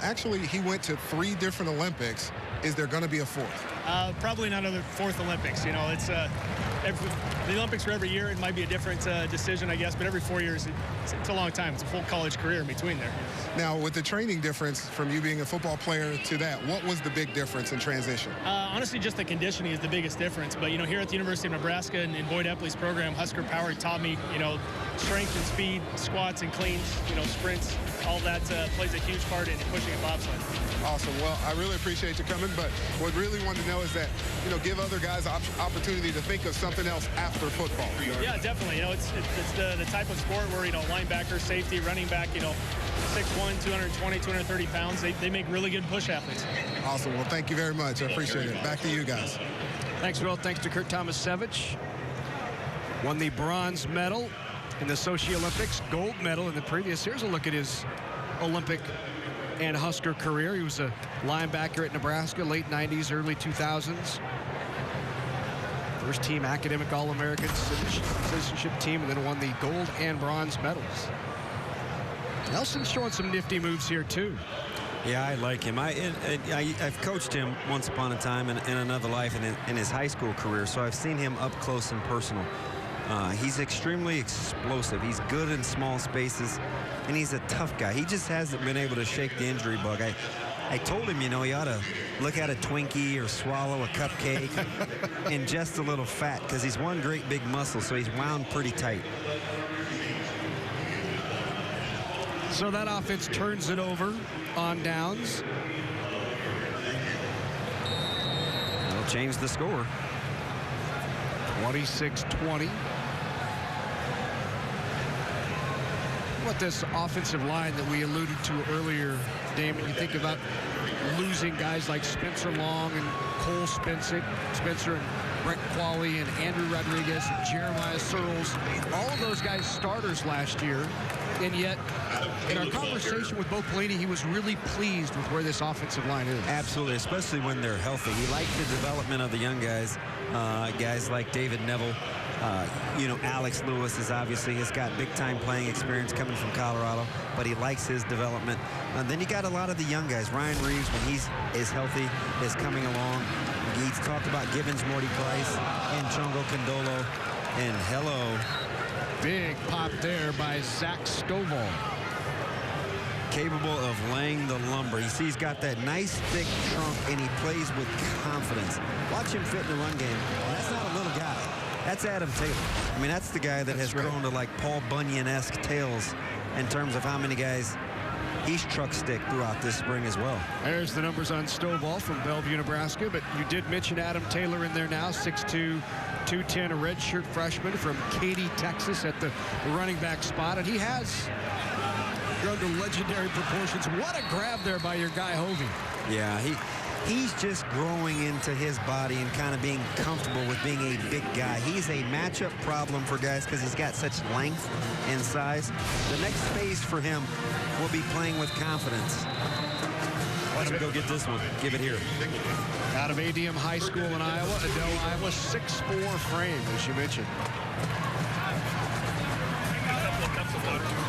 Actually, he went to 3 different Olympics. Is there going to be a 4th? Probably not another 4th Olympics. You know, it's the Olympics are every year. It might be a different decision, I guess, but every 4 years, it's a long time. It's a full college career in between there. Now, with the training difference from you being a football player to that, what was the big difference in transition? Honestly, just the conditioning is the biggest difference. But, you know, here at the University of Nebraska and in Boyd Epley's program, Husker Power taught me, you know, strength and speed, squats and cleans, you know, sprints, all that plays a huge part in pushing a bobsled. Awesome. Well, I really appreciate you coming, but what really wanted to know is that, you know, give other guys opportunity to think of something else after football. Yeah, definitely. You know, it's the type of sport where, you know, linebacker, safety, running back, you know, 6'1", 220, 230 pounds, they make really good push athletes. Awesome. Well, thank you very much. I appreciate it. Back to you guys. Thanks, Will. Thanks to Kurt Thomas-Savage. Won the bronze medal in the Sochi Olympics, gold medal in the previous. Here's a look at his Olympic and Husker career. He was a linebacker at Nebraska, late 90s, early 2000s. First team academic All-American citizenship team, and then won the gold and bronze medals. Nelson's showing some nifty moves here, too. Yeah, I like him. I've coached him once upon a time in another life in his high school career, so I've seen him up close and personal. He's extremely explosive. He's good in small spaces, and he's a tough guy. He just hasn't been able to shake the injury bug. I told him, you know, he ought to look at a Twinkie or swallow a cupcake, ingest a little fat, because he's one great big muscle, so he's wound pretty tight. So that offense turns it over on downs. They'll change the score. 26-20. What this offensive line that we alluded to earlier, Damon, you think about losing guys like Spencer Long and Cole Spencer and Brett Qualley and Andrew Rodriguez and Jeremiah Searles. All of those guys starters last year. And yet, in our conversation with Bo Pelini, he was really pleased with where this offensive line is. Absolutely, especially when they're healthy. He liked the development of the young guys, guys like David Neville. You know, Alex Lewis has got big-time playing experience coming from Colorado, but he likes his development. And then you got a lot of the young guys. Ryan Reeves, when he is healthy, is coming along. He's talked about Givens, Morty Price, and Chongo Condolo. And hello. Big pop there by Zach Stovall. Capable of laying the lumber. You see, he's got that nice thick trunk, and he plays with confidence. Watch him fit in the run game. And that's not a little guy. That's Adam Taylor. I mean, that's the guy that has grown to like Paul Bunyan-esque tails in terms of how many guys he's truck stick throughout this spring as well. There's the numbers on Stovall from Bellevue, Nebraska, but you did mention Adam Taylor in there now, 6'2", 210, a redshirt freshman from Katy, Texas at the running back spot, and he has grown to legendary proportions. What a grab there by your guy, Hovey. Yeah, he's just growing into his body and kind of being comfortable with being a big guy. He's a matchup problem for guys because he's got such length and size. The next phase for him will be playing with confidence. Watch him go get this one. Give it here. Out of ADM High School in Iowa, Adele, Iowa, 6'4" frame, as you mentioned.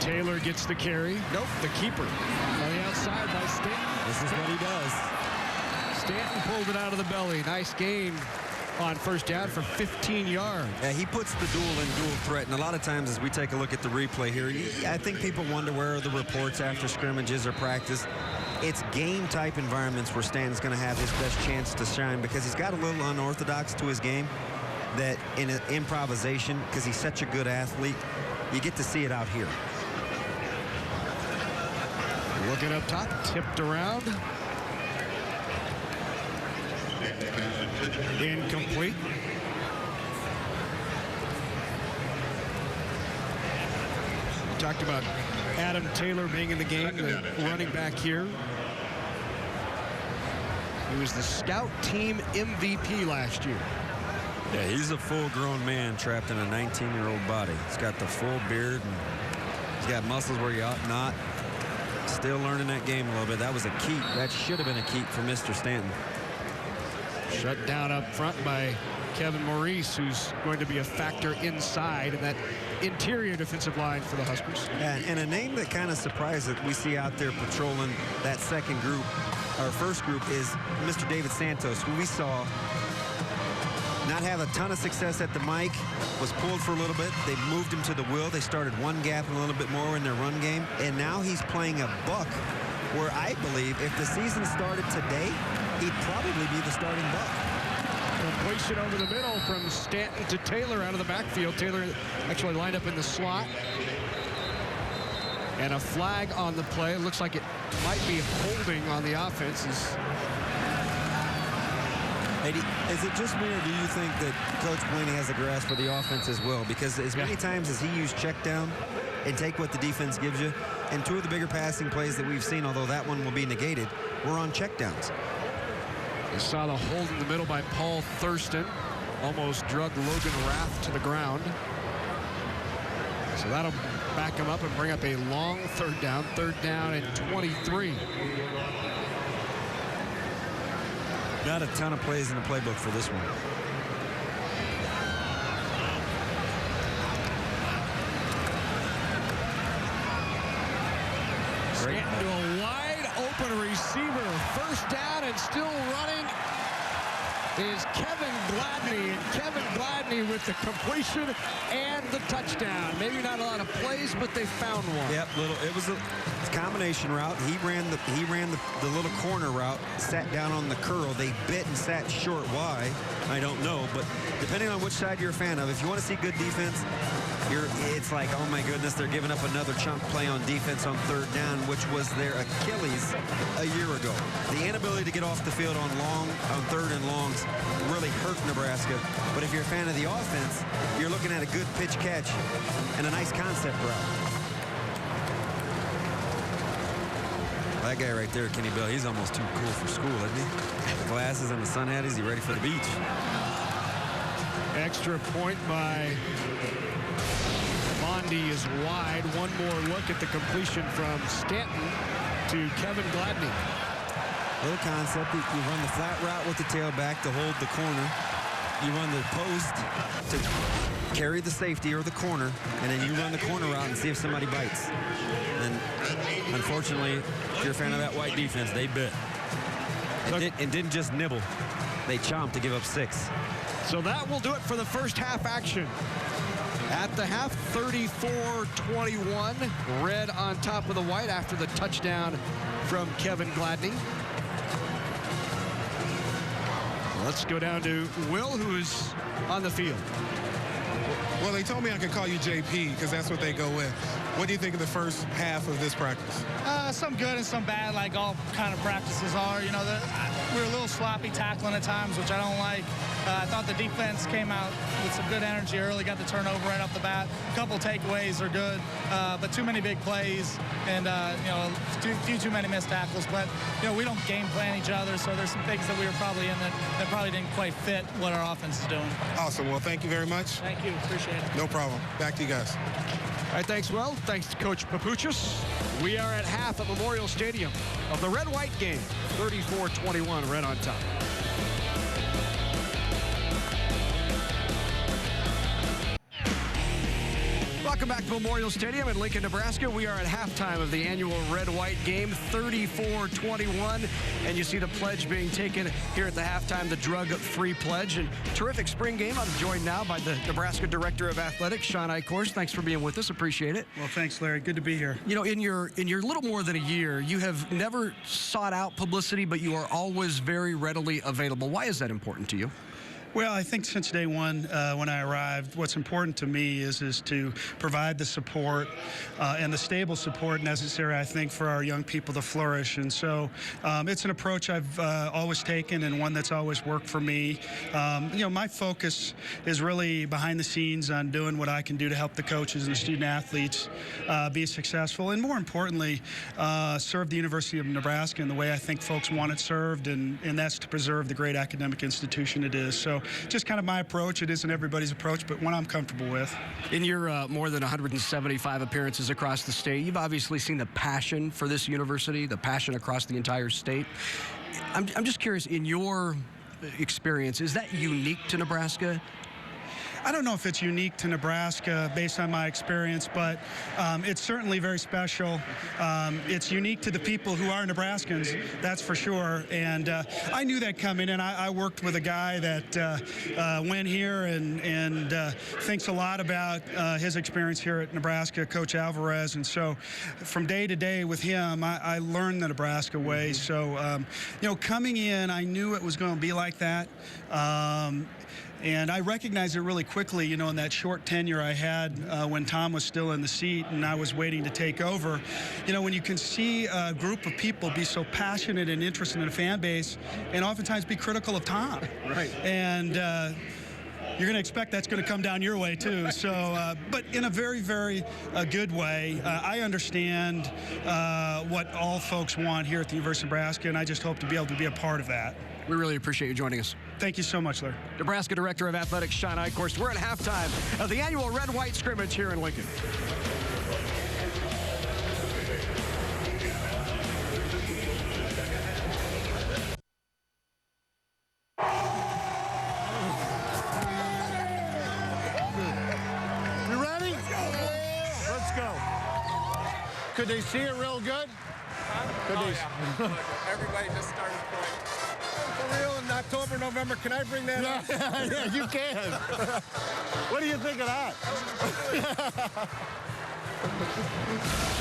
Taylor gets the carry. Nope, the keeper. On the outside by Stanton. This is what he does. Stanton pulled it out of the belly. Nice gain on first down for 15 yards. Yeah, he puts the dual in dual threat, and a lot of times as we take a look at the replay here, I think people wonder where are the reports after scrimmages or practice. It's game-type environments where Stanton's going to have his best chance to shine because he's got a little unorthodox to his game that in an improvisation, because he's such a good athlete, you get to see it out here. Looking up top, tipped around. Incomplete. We talked about Adam Taylor being in the game, the running back here. He was the scout team MVP last year. Yeah, he's a full-grown man trapped in a 19-year-old body. He's got the full beard, and he's got muscles where you ought not. Still learning that game a little bit. That was a keep. That should have been a keep for Mr. Stanton. Shut down up front by Kevin Maurice, who's going to be a factor inside in that interior defensive line for the Huskers. And a name that kind of surprised that we see out there patrolling that second group, our first group, is Mr. David Santos, who we saw not have a ton of success at the mic, was pulled for a little bit. They moved him to the will. They started one gap a little bit more in their run game. And now he's playing a buck where I believe if the season started today, he'd probably be the starting buck. Completion over the middle from Stanton to Taylor out of the backfield. Taylor actually lined up in the slot. And a flag on the play. Looks like it might be holding on the offense. Is it just me, or do you think that Coach Pelini has a grasp for the offense as well? Because as many times as he used check down and take what the defense gives you, and two of the bigger passing plays that we've seen, although that one will be negated, were on check downs. You saw the hold in the middle by Paul Thurston. Almost drug Logan Rath to the ground. So that'll back him up and bring up a long third down and 23. Not a ton of plays in the playbook for this one. Stanton to a wide open receiver. First down and still running. is Kevin Gladney. And Kevin Gladney with the completion and the touchdown. Maybe not a lot of plays, but they found one. Yep, it was a combination route. He ran the little corner route, sat down on the curl. They bit and sat short. Why? I don't know, but depending on which side you're a fan of, if you want to see good defense, it's like, oh my goodness, they're giving up another chunk play on defense on third down, which was their Achilles a year ago. The inability to get off the field on third and longs really hurt Nebraska. But if you're a fan of the offense, you're looking at a good pitch catch and a nice concept route. That guy right there, Kenny Bell, he's almost too cool for school, isn't he? The glasses and the sun hat, is he ready for the beach? Extra point by Mondi is wide. One more look at the completion from Stanton to Kevin Gladney. Little concept, you run the flat route with the tailback to hold the corner. You run the post to carry the safety or the corner, and then you run the corner route and see if somebody bites. And unfortunately, if you're a fan of that white defense, they bit. And didn't just nibble. They chomped to give up 6. So that will do it for the first half action. At the half, 34-21. Red on top of the white after the touchdown from Kevin Gladney. Let's go down to Will, who's on the field. Well, they told me I could call you JP because that's what they go with. What do you think of the first half of this practice? Some good and some bad, like all kind of practices are. You know, we were a little sloppy tackling at times, which I don't like. I thought the defense came out with some good energy early, got the turnover right off the bat. A couple takeaways are good, but too many big plays and, you know, too many missed tackles. But, you know, we don't game plan each other, so there's some things that we were probably in that probably didn't quite fit what our offense is doing. Awesome. Well, thank you very much. Thank you. Appreciate it. No problem. Back to you guys. All right, thanks, Will. Thanks to Coach Papuchis. We are at half at Memorial Stadium of the red-white game. 34-21, red on top. Welcome back to Memorial Stadium in Lincoln, Nebraska. We are at halftime of the annual red-white game, 34-21. And you see the pledge being taken here at the halftime, the drug-free pledge. And terrific spring game. I'm joined now by the Nebraska Director of Athletics, Sean Eichhorst. Thanks for being with us. Appreciate it. Well, thanks, Larry. Good to be here. You know, in your little more than a year, you have never sought out publicity, but you are always very readily available. Why is that important to you? Well, I think since day one, when I arrived, what's important to me is to provide the support and the stable support necessary, I think, for our young people to flourish. And so it's an approach I've always taken and one that's always worked for me. You know, my focus is really behind the scenes on doing what I can do to help the coaches and the student athletes be successful, and more importantly, serve the University of Nebraska in the way I think folks want it served, and that's to preserve the great academic institution it is. So just kind of my approach. It isn't everybody's approach, but one I'm comfortable with. In your more than 175 appearances across the state, you've obviously seen the passion for this university, the passion across the entire state. I'm just curious, in your experience, is that unique to Nebraska? I don't know if it's unique to Nebraska based on my experience, but it's certainly very special. It's unique to the people who are Nebraskans, that's for sure. And I knew that coming in. I worked with a guy that went here and thinks a lot about his experience here at Nebraska, Coach Alvarez. And so from day to day with him, I learned the Nebraska way. So, you know, coming in, I knew it was going to be like that. And I recognized it really quickly, you know, in that short tenure I had when Tom was still in the seat and I was waiting to take over. You know, when you can see a group of people be so passionate and interested in a fan base and oftentimes be critical of Tom. Right. And you're going to expect that's going to come down your way, too. So, but in a very, very good way. I understand what all folks want here at the University of Nebraska, and I just hope to be able to be a part of that. We really appreciate you joining us. Thank you so much, Larry. Nebraska Director of Athletics, Sean Eichhorst. We're at halftime of the annual red-white scrimmage here in Lincoln. You ready? Let's go. Could they see it real good? Could they? Everybody just started playing. For real, in October, November, can I bring that up? Yeah, you can. What do you think of that?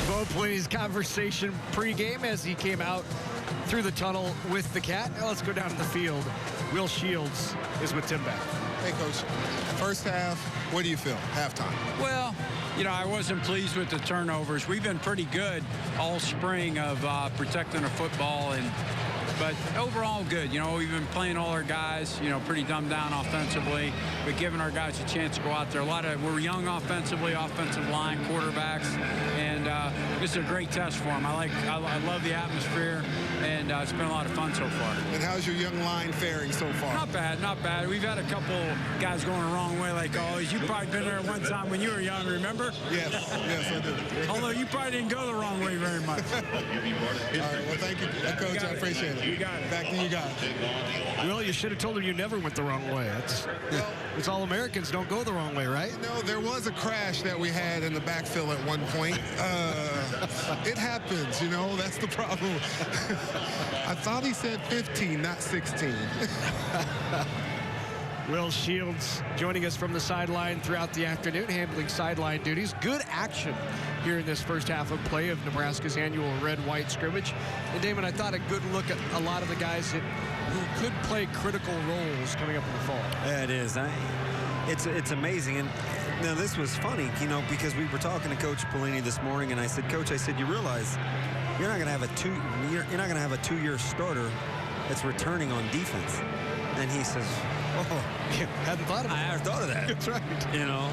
Bo Pelini's conversation pregame as he came out through the tunnel with the Cat. Now let's go down to the field. Will Shields is with Tim Beck. Hey, Coach. First half, what do you feel? Halftime. Well, you know, I wasn't pleased with the turnovers. We've been pretty good all spring of protecting the football, but overall good. You know, we've been playing all our guys, you know, pretty dumbed down offensively, but giving our guys a chance to go out there. We're young offensively, offensive line, quarterbacks, and this is a great test for them. I love the atmosphere, and it's been a lot of fun so far. And how's your young line faring so far? Not bad, not bad. We've had a couple guys going the wrong way, like always. You've probably been there one time when you were young, remember? Yes, I do. Although you probably didn't go the wrong way very much. All right, well, thank you, Coach. I appreciate it. You got it. Back to you guys. Well, you should have told him you never went the wrong way. It's all Americans don't go the wrong way, right? No, there was a crash that we had in the backfield at one point. It happens, you know. That's the problem. I thought he said 15, not 16. Will Shields joining us from the sideline throughout the afternoon, handling sideline duties. Good action here in this first half of play of Nebraska's annual red-white scrimmage. And Damon, I thought a good look at a lot of the guys who could play critical roles coming up in the fall. Yeah, it is. It's amazing. And now this was funny, you know, because we were talking to Coach Pelini this morning, and I said, Coach, you realize you're not going to have a two-year starter that's returning on defense. And he says, oh, hadn't thought of it. I hadn't thought of that. That's right. You know,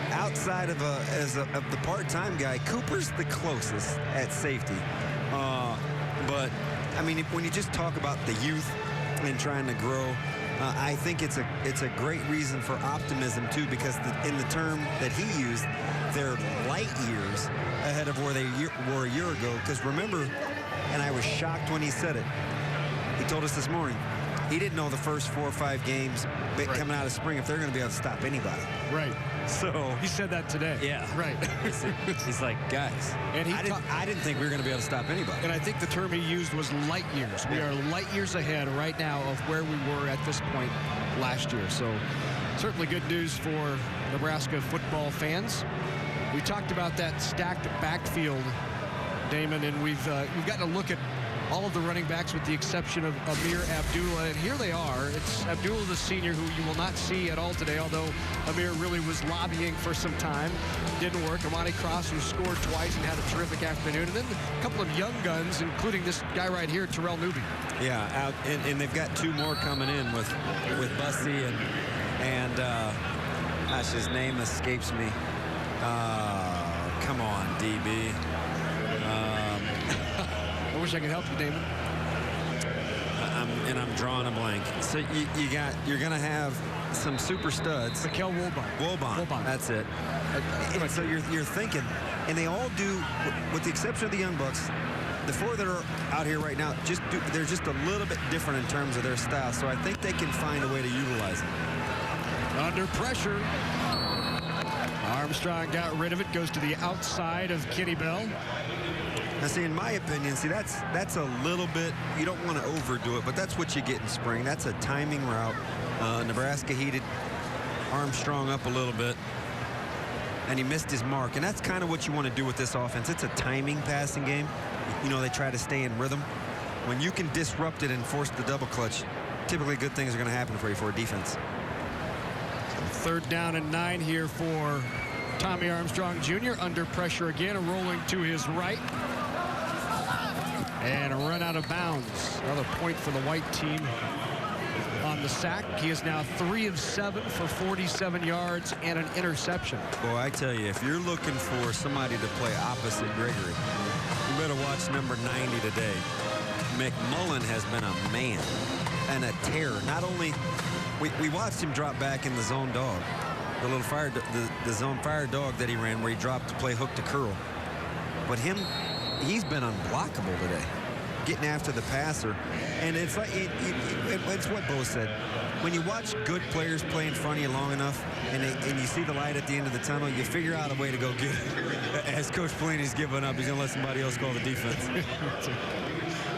outside of the part-time guy, Cooper's the closest at safety. But I mean, when you just talk about the youth and trying to grow, I think it's a great reason for optimism too, because in the term that he used, they're light years ahead of where they were a year ago. Because remember, and I was shocked when he said it. He told us this morning. He didn't know the first 4 or 5 games coming out of spring if they're going to be able to stop anybody. Right. So he said that today. Yeah. Right. He's like, guys, and I didn't think we were going to be able to stop anybody. And I think the term he used was light years. We are light years ahead right now of where we were at this point last year. So certainly good news for Nebraska football fans. We talked about that stacked backfield, Damon, and we've gotten a look at all of the running backs with the exception of Amir Abdullah, and here they are. It's Abdullah, the senior, who you will not see at all today, although Amir really was lobbying for some time. Didn't work. Amani Cross, who scored twice and had a terrific afternoon. And then a couple of young guns, including this guy right here, Terrell Newby. Yeah, and they've got 2 more coming in with Bussy and gosh, his name escapes me. Come on, DB. I wish I could help you, Damon. I'm drawing a blank. So you're going to have some super studs. Mikel Wilbon. That's it. And so you're thinking, and they all do, with the exception of the Young Bucks, the 4 that are out here right now, they're just a little bit different in terms of their style. So I think they can find a way to utilize it. Under pressure. Armstrong got rid of it, goes to the outside of Kenny Bell. Now, see, in my opinion, that's a little bit, you don't want to overdo it, but that's what you get in spring. That's a timing route. Nebraska heated Armstrong up a little bit, and he missed his mark. And that's kind of what you want to do with this offense. It's a timing passing game. You know, they try to stay in rhythm. When you can disrupt it and force the double clutch, typically good things are going to happen for you for a defense. 3rd down and 9 here for Tommy Armstrong Jr. Under pressure again, rolling to his right. And a run out of bounds. Another point for the white team on the sack. He is now 3 of 7 for 47 yards and an interception. Boy, I tell you, if you're looking for somebody to play opposite Gregory, you better watch number 90 today. McMullen has been a man and a terror. Not only, we watched him drop back in the zone dog, the little fire, the zone fire dog that he ran where he dropped to play hook to curl. But he's been unblockable today, getting after the passer. And it's like, it's what Bo said. When you watch good players play in front of you long enough and you see the light at the end of the tunnel, you figure out a way to go get it. As Coach Pelini's given up, he's going to let somebody else call the defense.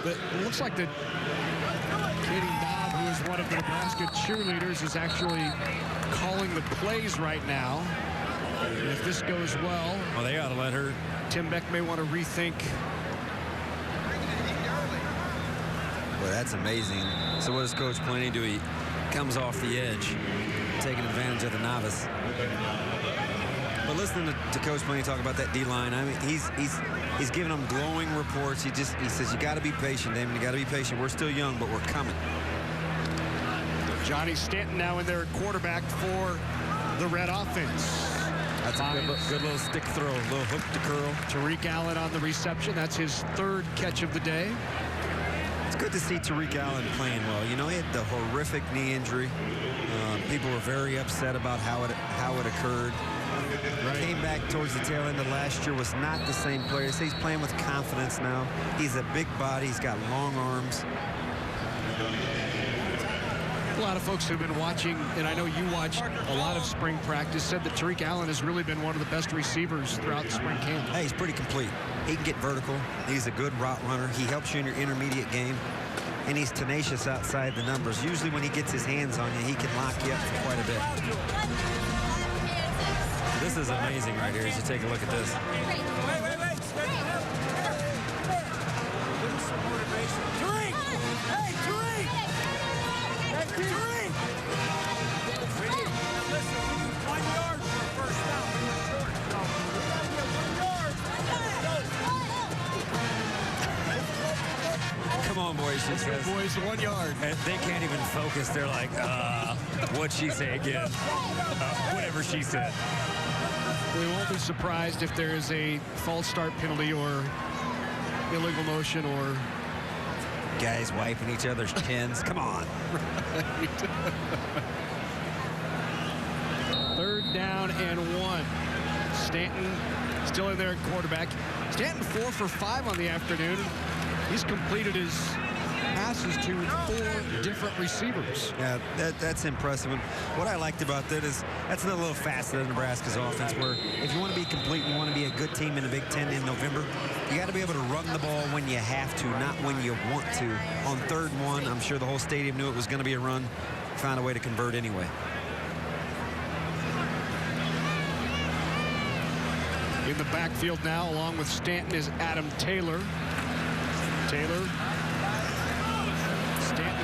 But it looks like the Katie Knob, who is one of the Nebraska cheerleaders, is actually calling the plays right now. And if this goes well, they ought to let her. Tim Beck may want to rethink. Well, that's amazing. So what does Coach Plenty do? He comes off the edge, taking advantage of the novice. But listening to Coach Plenty talk about that D-line, I mean, he's giving them glowing reports. He says, you got to be patient, Damon. You got to be patient. We're still young, but we're coming. Johnny Stanton now in there at quarterback for the Red offense. That's a good little stick throw, a little hook to curl. Tariq Allen on the reception. That's his third catch of the day. It's good to see Tariq Allen playing well. You know, he had the horrific knee injury. People were very upset about how it occurred. Right. Came back towards the tail end of last year, was not the same player. He's playing with confidence now. He's a big body. He's got long arms. A lot of folks who've been watching, and I know you watched a lot of spring practice, said that Tariq Allen has really been one of the best receivers throughout the spring camp. Hey, he's pretty complete. He can get vertical. He's a good route runner. He helps you in your intermediate game. And he's tenacious outside the numbers. Usually when he gets his hands on you, he can lock you up for quite a bit. This is amazing right here as you take a look at this. Wait. Tariq! Hey, Tariq! Tariq! Listen, we need 1 yard for a first down. We're short, so we gotta get 1 yard. Come on, boys, she says. Boys, 1 yard. And they can't even focus. They're like, what'd she say again? Whatever she said. We won't be surprised if there is a false start penalty or illegal motion or guys wiping each other's chins. Come on. Third down and 1. Stanton still in there at quarterback. Stanton 4 for 5 on the afternoon. He's completed his passes to 4 different receivers. Yeah, that's impressive. And what I liked about that is that's another little facet of Nebraska's offense where if you want to be complete, you want to be a good team in the Big Ten in November, you got to be able to run the ball when you have to, not when you want to. On 3rd and 1, I'm sure the whole stadium knew it was going to be a run. Found a way to convert anyway. In the backfield now, along with Stanton, is Adam Taylor. Stanton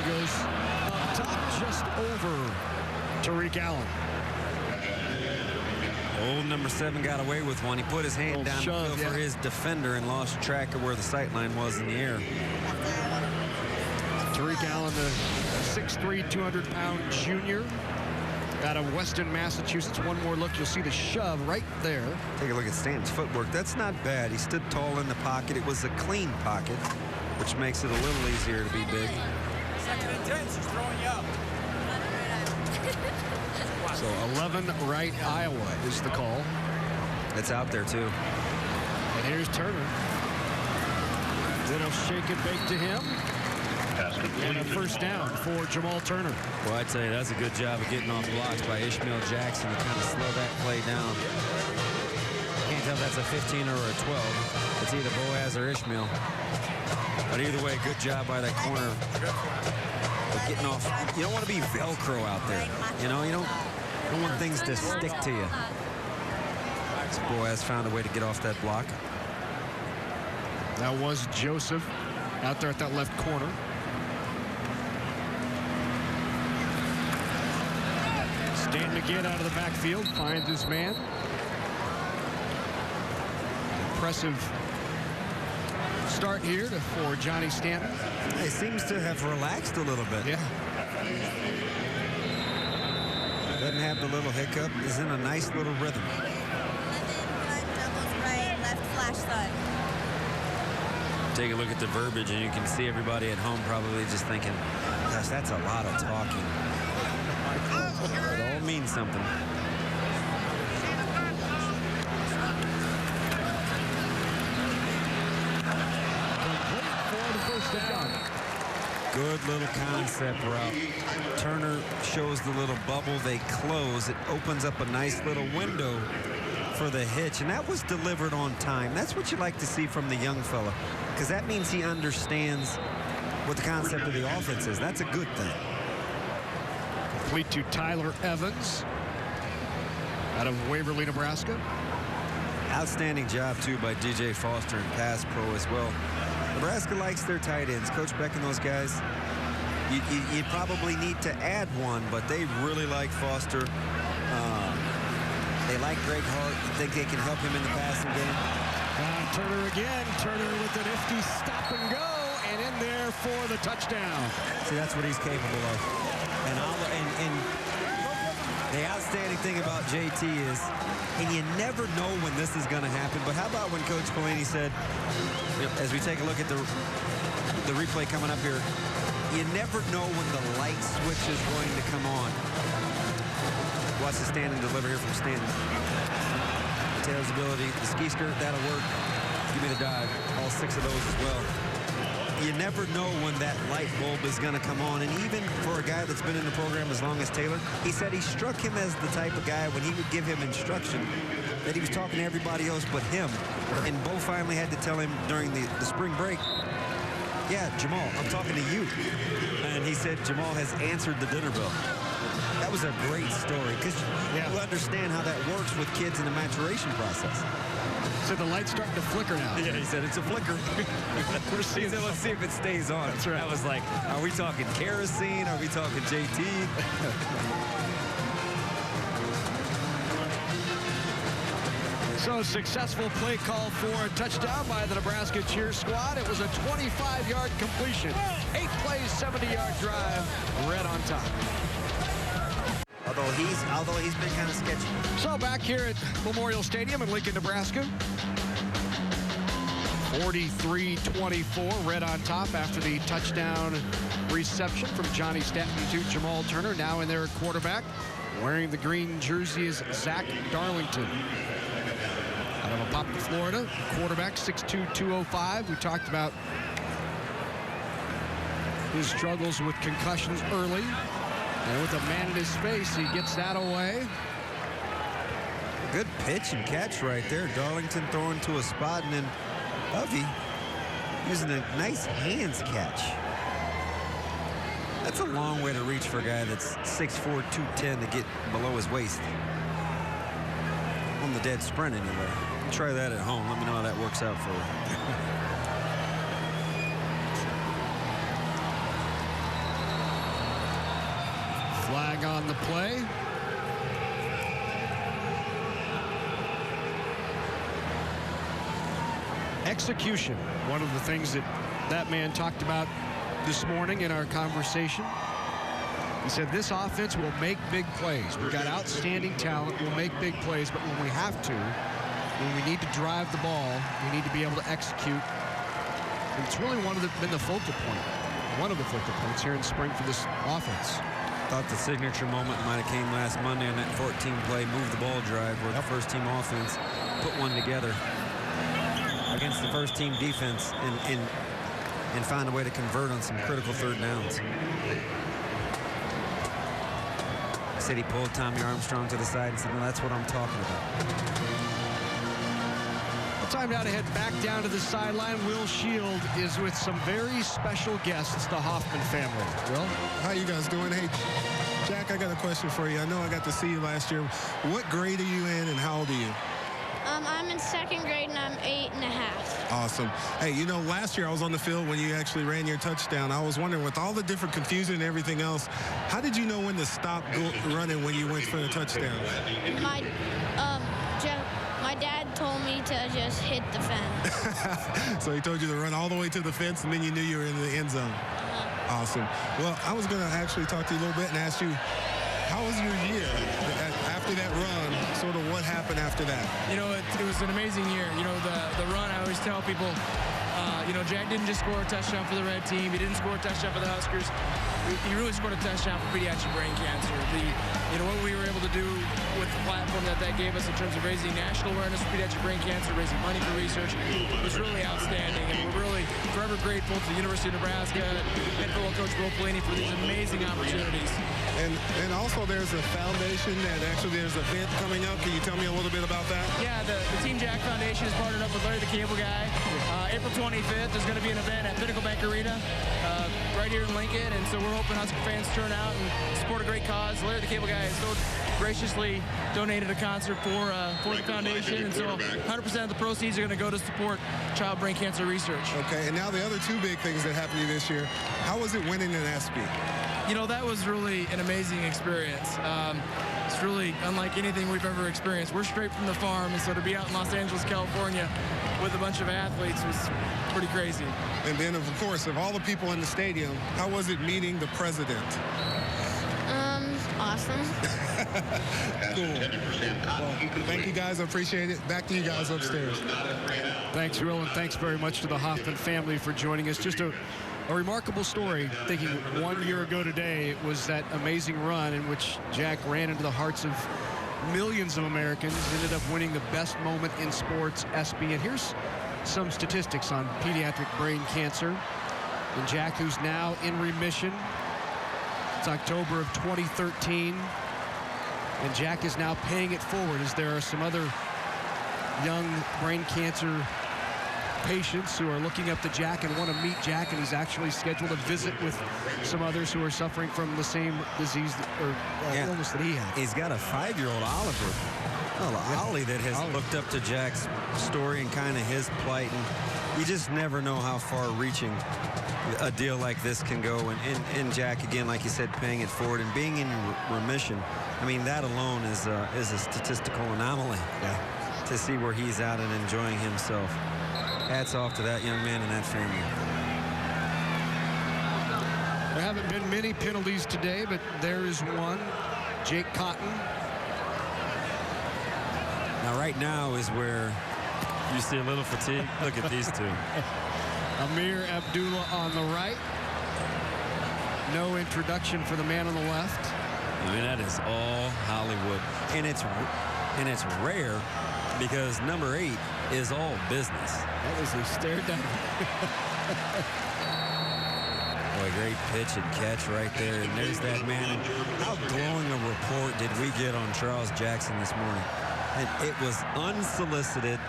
goes up top just over Tariq Allen. Old number 7 got away with one. He put his hand down for his defender and lost track of where the sight line was in the air. Tariq Allen, the 6'3", 200-pound junior out of Weston, Massachusetts. One more look, you'll see the shove right there. Take a look at Stanton's footwork. That's not bad. He stood tall in the pocket. It was a clean pocket, which makes it a little easier to be big. 2nd and 10, she's throwing you up. So 11 right Iowa is the call. It's out there too. And here's Turner. Little shake and bake to him. And a first down for Jamal Turner. Well, I'd say that's a good job of getting off blocks by Ishmael Jackson to kind of slow that play down. Can't tell if that's a 15 or a 12. It's either Boaz or Ishmael. But either way, good job by that corner of getting off. You don't want to be Velcro out there. You know, you don't want things to stick to you. So Boaz found a way to get off that block. That was Joseph out there at that left corner. Stanton again out of the backfield, finds his man. Impressive start here for Johnny Stanton. He seems to have relaxed a little bit. Yeah. Doesn't have the little hiccup. Is in a nice little rhythm. Doubles right, left flash sun. Take a look at the verbiage and you can see everybody at home probably just thinking, gosh, that's a lot of talking. It all means something. Good little concept route. Turner shows the little bubble. They close. It opens up a nice little window for the hitch, and that was delivered on time. That's what you like to see from the young fella, because that means he understands what the concept of the offense is. That's a good thing. Complete to Tyler Evans out of Waverly, Nebraska. Outstanding job, too, by DJ Foster and pass pro as well. Nebraska likes their tight ends. Coach Beck and those guys, you probably need to add one, but they really like Foster. They like Greg Hart. I think they can help him in the passing game. Turner again. Turner with a nifty stop and go, and in there for the touchdown. See, that's what he's capable of. And the outstanding thing about JT is, and you never know when this is going to happen, but how about when Coach Pelini said, as we take a look at the replay coming up here, you never know when the light switch is going to come on. Watch the stand and deliver here from Stanton. Taylor's ability, the ski skirt, that'll work. Give me the dive. All 6 of those as well. You never know when that light bulb is going to come on. And even for a guy that's been in the program as long as Taylor, he said he struck him as the type of guy when he would give him instruction that he was talking to everybody else but him. And Bo finally had to tell him during the spring break, yeah, Jamal, I'm talking to you. And he said Jamal has answered the dinner bell. That was a great story because you understand how that works with kids in the maturation process. So the light's starting to flicker now. Yeah, he said it's a flicker. He said, let's see if it stays on. That's right. I was like, are we talking kerosene? Are we talking JT? So successful play call for a touchdown by the Nebraska cheer squad. It was a 25-yard completion. 8 plays, 70-yard drive. Red on top. Although he's been kind of sketchy. So back here at Memorial Stadium in Lincoln, Nebraska. 43-24, red on top after the touchdown reception from Johnny Stanton to Jamal Turner. Now in there at quarterback, wearing the green jersey is Zach Darlington. Out of Apopka, Florida, quarterback 6'2", 205. We talked about his struggles with concussions early. And with a man in his face, he gets that away. Good pitch and catch right there. Darlington throwing to a spot, and then Hovey using a nice hands catch. That's a long way to reach for a guy that's 6'4", 210 to get below his waist. On the dead sprint anyway. Try that at home. Let me know how that works out for you. Flag on the play. Execution, one of the things that man talked about this morning in our conversation. He said this offense will make big plays. We've got outstanding talent. We'll make big plays, but when we have to, when we need to drive the ball, we need to be able to execute. And it's really been the focal point, one of the focal points here in spring for this offense. Thought the signature moment might have came last Monday on that 14-play move the ball drive where the first-team offense put one together against the first-team defense and find a way to convert on some critical third downs. Said he pulled Tommy Armstrong to the side and said, no, that's what I'm talking about. Time now to head back down to the sideline. Will Shield is with some very special guests, the Hoffman family. Will? How you guys doing? Hey, Jack, I got a question for you. I know I got to see you last year. What grade are you in and how old are you? I'm in 2nd grade and I'm 8.5. Awesome. Hey, you know, last year I was on the field when you actually ran your touchdown. I was wondering, with all the different confusion and everything else, how did you know when to stop running when you went for the touchdown? My dad told me to just hit the fence. So he told you to run all the way to the fence, and then you knew you were in the end zone. Awesome. Well, I was going to actually talk to you a little bit and ask you, how was your year after that run? Sort of what happened after that? You know, it was an amazing year. You know, the run, I always tell people, you know, Jack didn't just score a touchdown for the red team. He didn't score a touchdown for the Huskers. He really scored a touchdown for pediatric brain cancer. You know, what we were able to do with the platform that gave us in terms of raising national awareness for pediatric brain cancer, raising money for research, was really outstanding. And we're really forever grateful to the University of Nebraska and football coach Will Pelini for these amazing opportunities. And also there's a foundation that actually there's an event coming up. Can you tell me a little bit about that? Yeah, the Team Jack Foundation has partnered up with Larry the Cable Guy. April 25th, there's going to be an event at Pinnacle Bank Arena right here in Lincoln, and so we're hoping Husker fans turn out and support a great cause. Larry the Cable Guy has so graciously donated a concert for the foundation, and so 100% of the proceeds are going to go to support child brain cancer research. Okay, and now the other two big things that happened to you this year. How was it winning an ESPY? You know, that was really an amazing experience. It's really unlike anything we've ever experienced. We're straight from the farm, and so to be out in Los Angeles, California with a bunch of athletes was pretty crazy. And then, of course, of all the people in the stadium, how was it meeting the president? Awesome. Cool. Well, thank you guys. I appreciate it. Back to you guys upstairs. Thanks, Will, and thanks very much to the Hoffman family for joining us. Just a remarkable story, thinking 1 year ago today it was that amazing run in which Jack ran into the hearts of millions of Americans, ended up winning the best moment in sports ESPY. And here's some statistics on pediatric brain cancer. And Jack, who's now in remission. It's October of 2013. And Jack is now paying it forward as there are some other young brain cancer patients who are looking up to Jack and want to meet Jack, and he's actually scheduled a visit with some others who are suffering from the same disease or illness that he had. He's got a 5-year-old Oliver. Ollie that has looked up to Jack's story and kind of his plight, and you just never know how far reaching a deal like this can go. And Jack, again, like you said, paying it forward and being in remission. I mean, that alone is a statistical anomaly. Yeah. To see where he's out and enjoying himself. Hats off to that young man and that family. There haven't been many penalties today, but there is one. Jake Cotton. Now, right now is where you see a little fatigue. Look at these two. Amir Abdullah on the right. No introduction for the man on the left. I mean, that is all Hollywood. And it's rare because number 8 is all business. That was a stare down. Boy, great pitch and catch right there. And there's that man. How glowing a report did we get on Charles Jackson this morning? And it was unsolicited,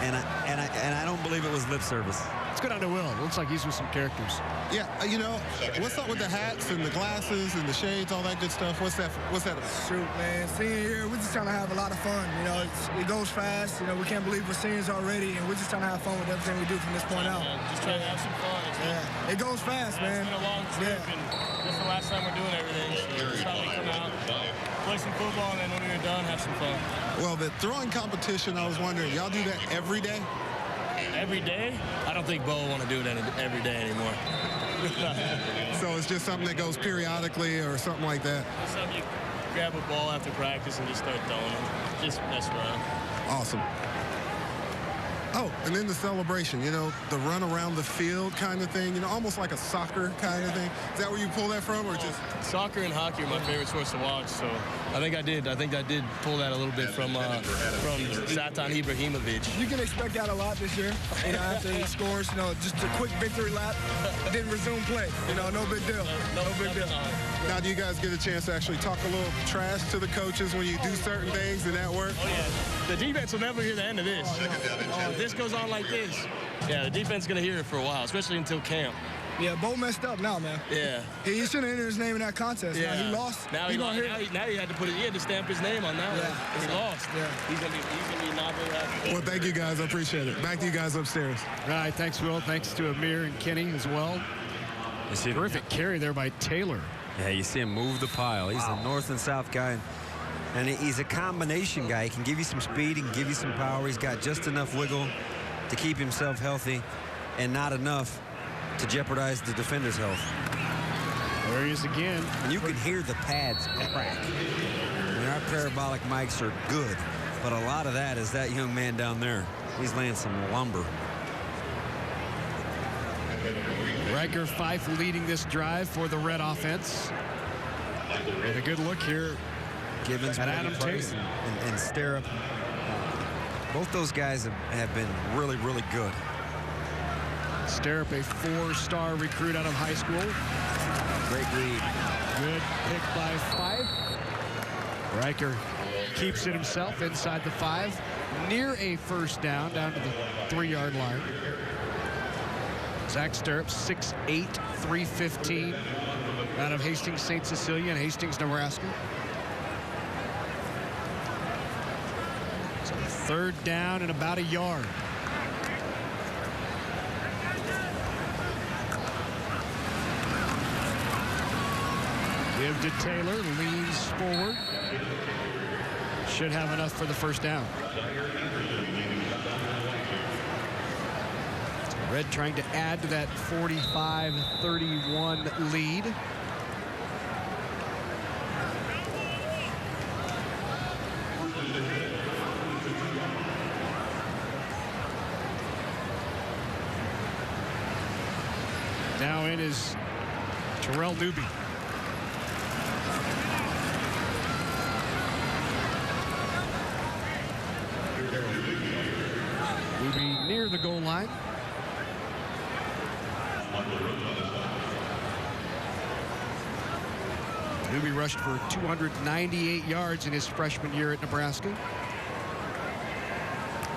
and I don't believe it was lip service. Let's go down to Will. Looks like he's with some characters. Yeah, you know, what's up with the hats and the glasses and the shades, all that good stuff? What's that about? Shoot, man, senior year, we're just trying to have a lot of fun. You know, it goes fast. You know, we can't believe we're seniors already, and we're just trying to have fun with everything we do from this point out. Just trying to have some fun. Yeah, it goes fast, man. It's been a long trip, and this is the last time we're doing everything. So it's time to come out, play some football, and then when we're done, have some fun. Well, the throwing competition, I was wondering, y'all do that every day? Every day? I don't think Bo will want to do that every day anymore. So it's just something that goes periodically or something like that? It's something you grab a ball after practice and just start throwing them. Just mess around. Awesome. Oh, and then the celebration, you know, the run around the field kind of thing, you know, almost like a soccer kind of thing. Is that where you pull that from, or just? Soccer and hockey are my favorite sports to watch, so I think I did pull that a little bit from Zlatan Ibrahimovic. You can expect that a lot this year. You know, after he scores, you know, just a quick victory lap, then resume play. You know, no big deal. No big deal. Now, do you guys get a chance to actually talk a little trash to the coaches when you do certain things, and that work? Oh, yeah. The defense will never hear the end of this. If this goes on like this, yeah, the defense is going to hear it for a while, especially until camp. Yeah, Bo messed up now, man. Yeah. He shouldn't have entered his name in that contest. Yeah. Now he lost. Now he had to stamp his name on that one. He lost. Yeah. He's gonna be not very happy. Well, thank you guys. I appreciate it. Back to you guys upstairs. All right, thanks, Will. Thanks to Amir and Kenny as well. Terrific carry there by Taylor. Yeah, you see him move the pile. He's a north and south guy. And he's a combination guy. He can give you some speed, he can give you some power. He's got just enough wiggle to keep himself healthy and not enough to jeopardize the defender's health. There he is again. And you can hear the pads crack. I mean, our parabolic mics are good, but a lot of that is that young man down there. He's laying some lumber. Riker Fife leading this drive for the Red offense. And a good look here. Givens at Adam Taylor and Sterrup. Both those guys have been really, really good. Sterrup, a 4-star recruit out of high school. Great read. Good pick by Fife. Riker keeps it himself inside the 5, near a first down to the 3-yard line. Zach Stirrup, 6'8", 315, out of Hastings, St. Cecilia in Hastings, Nebraska. So 3rd down and about a yard. Give to Taylor, leans forward. Should have enough for the 1st down. Red trying to add to that 45-31 lead. Now in is Terrell Newby. Newby near the goal line. Newby rushed for 298 yards in his freshman year at Nebraska.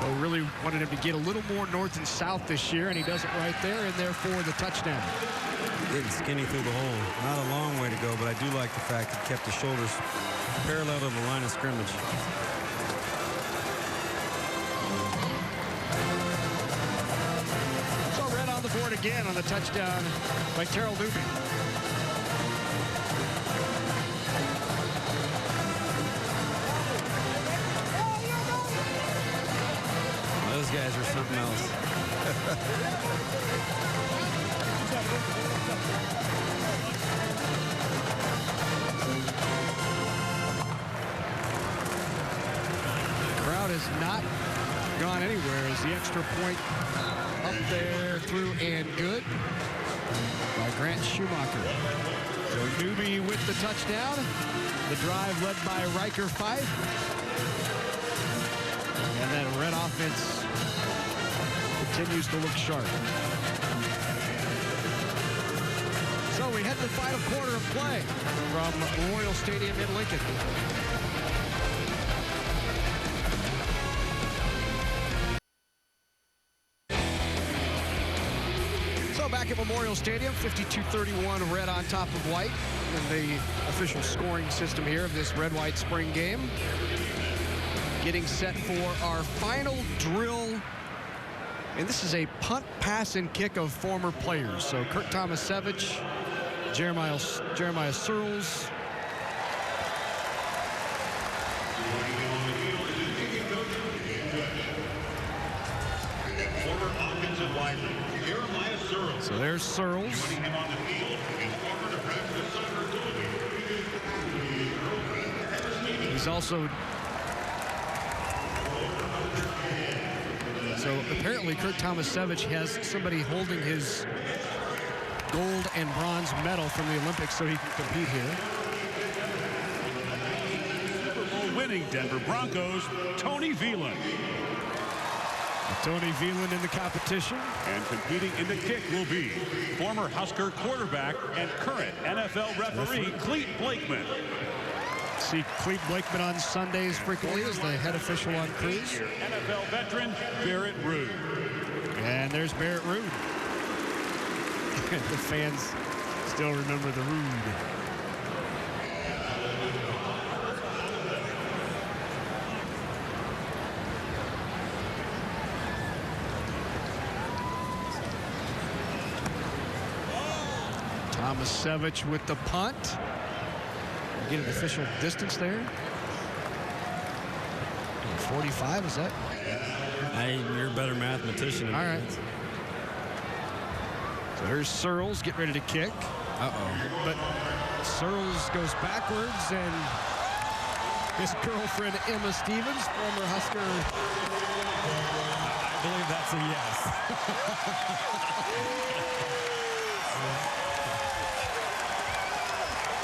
Bo really wanted him to get a little more north and south this year, and he does it right there, and therefore the touchdown. Getting skinny through the hole. Not a long way to go, but I do like the fact he kept his shoulders parallel to the line of scrimmage. So Red on the board again on the touchdown by Terrell Newby. Those guys are something else. Crowd has not gone anywhere as the extra point up there, through and good by Grant Schumacher. So Newby with the touchdown. The drive led by Riker Fife. And that Red offense continues to look sharp. So we head to the final quarter of play from Memorial Stadium in Lincoln. So back at Memorial Stadium, 52-31 Red on top of White in the official scoring system here of this Red-White spring game. Getting set for our final drill. And this is a punt, pass, and kick of former players. So Kurt Tomasevich, Jeremiah Searles. Former offensive lineman Jeremiah Searles. So there's Searles. Joining him on the field is former Nebraska soccer coach. He's also... So apparently Kurt Tomasevich has somebody holding his gold and bronze medal from the Olympics so he can compete here. Super Bowl winning Denver Broncos, Tony Veland. Tony Veland in the competition. And competing in the kick will be former Husker quarterback and current NFL referee Clete Blakeman. See Clete Blakeman on Sundays frequently as the head official on Cruise. NFL veteran Barrett Ruud. And there's Barrett Ruud. The fans still remember the Ruud. Tomasevich with the punt. Get an official distance there. 45, is that? Hey, you're a better mathematician. All right. So there's Searles getting ready to kick. Uh-oh. But Searles goes backwards, and his girlfriend Emma Stevens, former Husker. I believe that's a yes.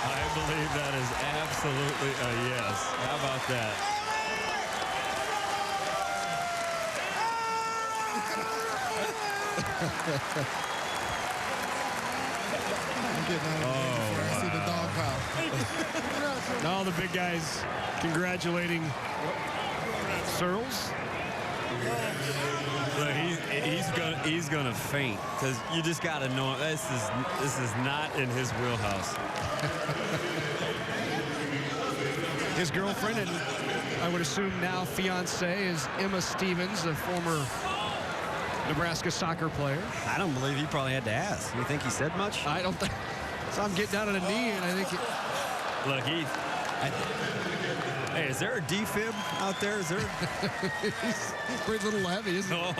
I believe that is absolutely a yes. How about that? I'm getting out of before I see the dog pile. All the big guys congratulating Searles. Look, he's gonna faint because you just got to know this is not in his wheelhouse. His girlfriend, and I would assume now fiance, is Emma Stevens, a former Nebraska soccer player. I don't believe he probably had to ask. You think he said much? I don't think. So I'm getting down on a knee, and I think. Look, hey, is there a defib out there? Is there? He's a little heavy, isn't he? Oh.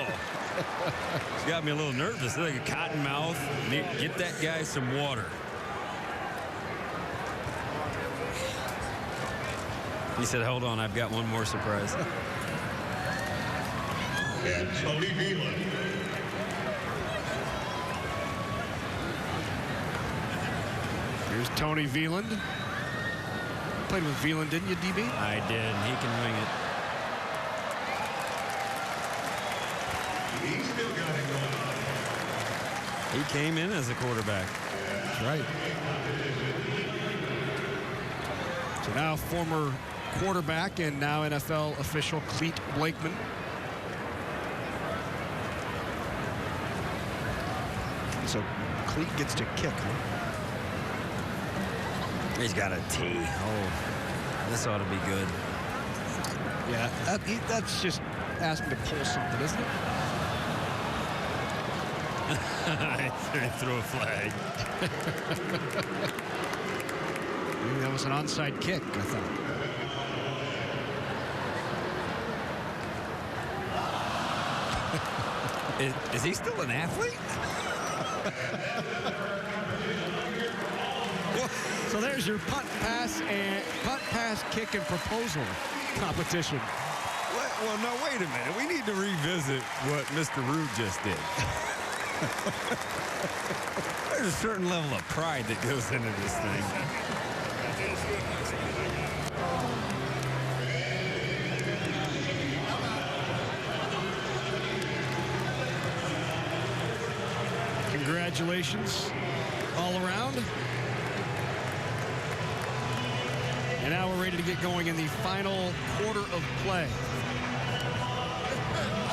It's got me a little nervous. Like a cotton mouth. Get that guy some water. He said, hold on, I've got one more surprise. And Tony Veland. Here's Tony Veland. Played with Veland, didn't you, DB? I did. He can wing it. He's still got it going on. He came in as a quarterback. That's right. So now former quarterback and now NFL official Cleet Blakeman. So Cleet gets to kick, huh? He's got a tee. Oh, this ought to be good. Yeah, that's just asking to pull something, isn't it? I threw a flag. Maybe that was an onside kick, I thought. Is he still an athlete? So there's your punt, pass, kick, and proposal competition. Well, no, wait a minute. We need to revisit what Mr. Rude just did. There's a certain level of pride that goes into this thing. Congratulations all around. And now we're ready to get going in the final quarter of play.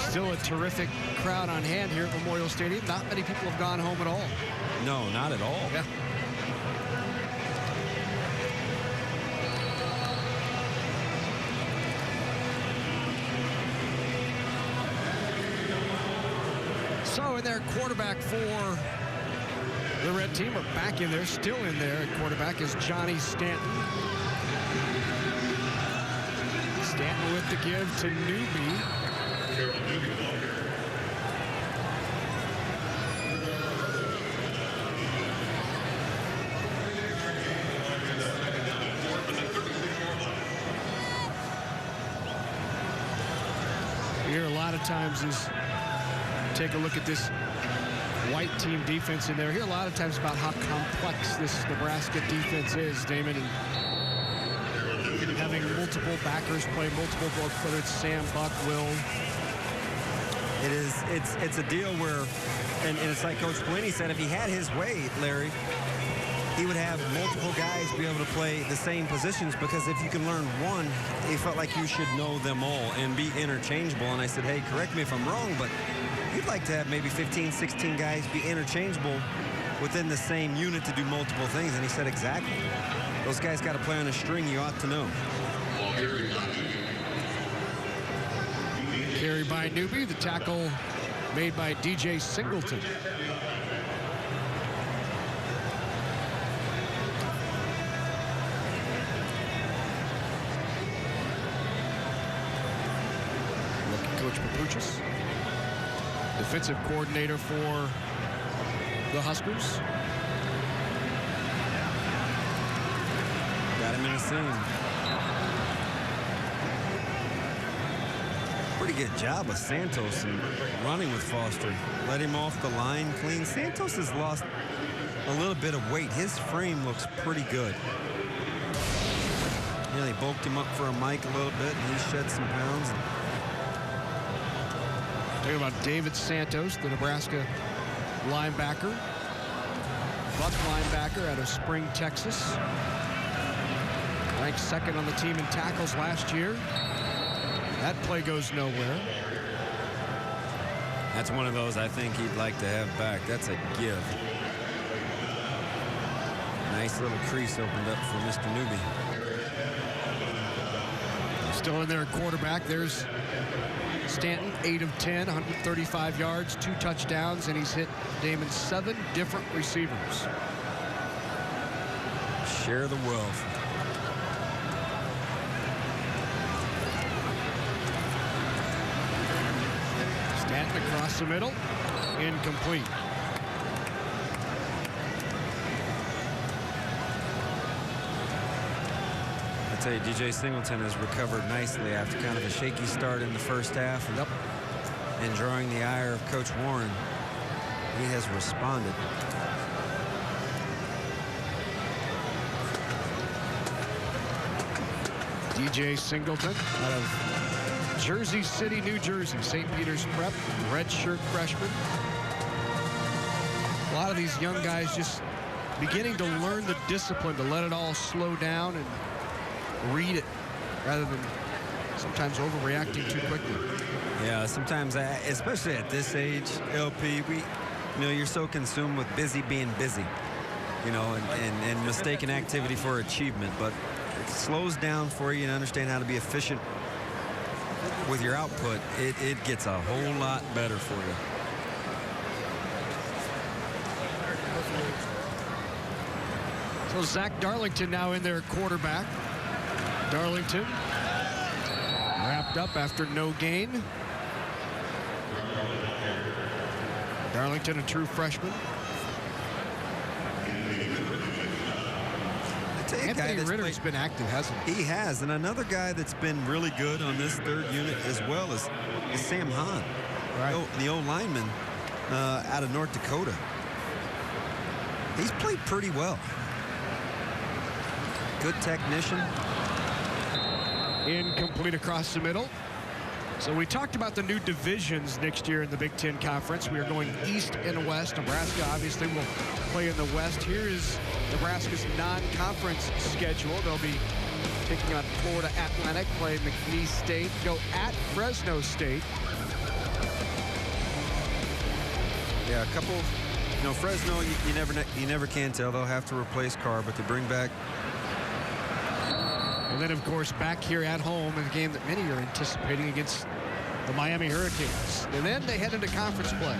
Still a terrific crowd on hand here at Memorial Stadium. Not many people have gone home at all. No, not at all. Yeah. So in there, quarterback for the red team, or back in there, still in there at quarterback, is Johnny Stanton. Stanton with the give to Newby. Here a lot of times is take a look at this white team defense in there. Here a lot of times about how complex this Nebraska defense is, Damon, and having multiple backers play multiple, whether it's Sam, Buck, Will. It's a deal where, and it's like Coach Pelini said, if he had his way, Larry, he would have multiple guys be able to play the same positions, because if you can learn one, he felt like you should know them all and be interchangeable. And I said, hey, correct me if I'm wrong, but you'd like to have maybe 15, 16 guys be interchangeable within the same unit to do multiple things. And he said, exactly. Those guys got to play on a string, you ought to know. Carry by Newby, the tackle made by DJ Singleton. Coach Papuchis, defensive coordinator for the Huskers. Got him in the seam. Pretty good job of Santos and running with Foster. Let him off the line clean. Santos has lost a little bit of weight. His frame looks pretty good. Yeah, they bulked him up for a mic a little bit, and he shed some pounds. Talking about David Santos, the Nebraska linebacker. Buck linebacker out of Spring, Texas. Ranked second on the team in tackles last year. That play goes nowhere. That's one of those I think he'd like to have back. That's a give. Nice little crease opened up for Mr. Newby. Still in there, quarterback. There's Stanton, 8 of 10, 135 yards, 2 touchdowns, and he's hit Damon 7 different receivers. Share the wealth. Stanton across the middle, incomplete. I tell you, DJ Singleton has recovered nicely after kind of a shaky start in the first half. And drawing the ire of Coach Warren, he has responded. DJ Singleton out of Jersey City, New Jersey, St. Peter's Prep, redshirt freshman. A lot of these young guys just beginning to learn the discipline to let it all slow down and read it rather than sometimes overreacting too quickly. Yeah, sometimes, especially at this age, LP, you're so consumed with being busy, and mistaking activity for achievement. But it slows down for you and understand how to be efficient with your output. It gets a whole lot better for you. So Zach Darlington now in there, quarterback. Darlington wrapped up after no gain. Darlington, a true freshman. Anthony Ritter's been active, hasn't he? He has, and another guy that's been really good on this third unit as well is Sam Hahn, the old lineman out of North Dakota. He's played pretty well. Good technician. Incomplete across the middle. So we talked about the new divisions next year in the Big Ten Conference. We are going east and west. Nebraska obviously will play in the west. Here is Nebraska's non-conference schedule. They'll be taking on Florida Atlantic, play McNeese State, go at Fresno State. Yeah, a couple. Fresno, you never can tell. They'll have to replace Carr, but they bring back. And then, of course, back here at home in a game that many are anticipating against the Miami Hurricanes. And then they head into conference play.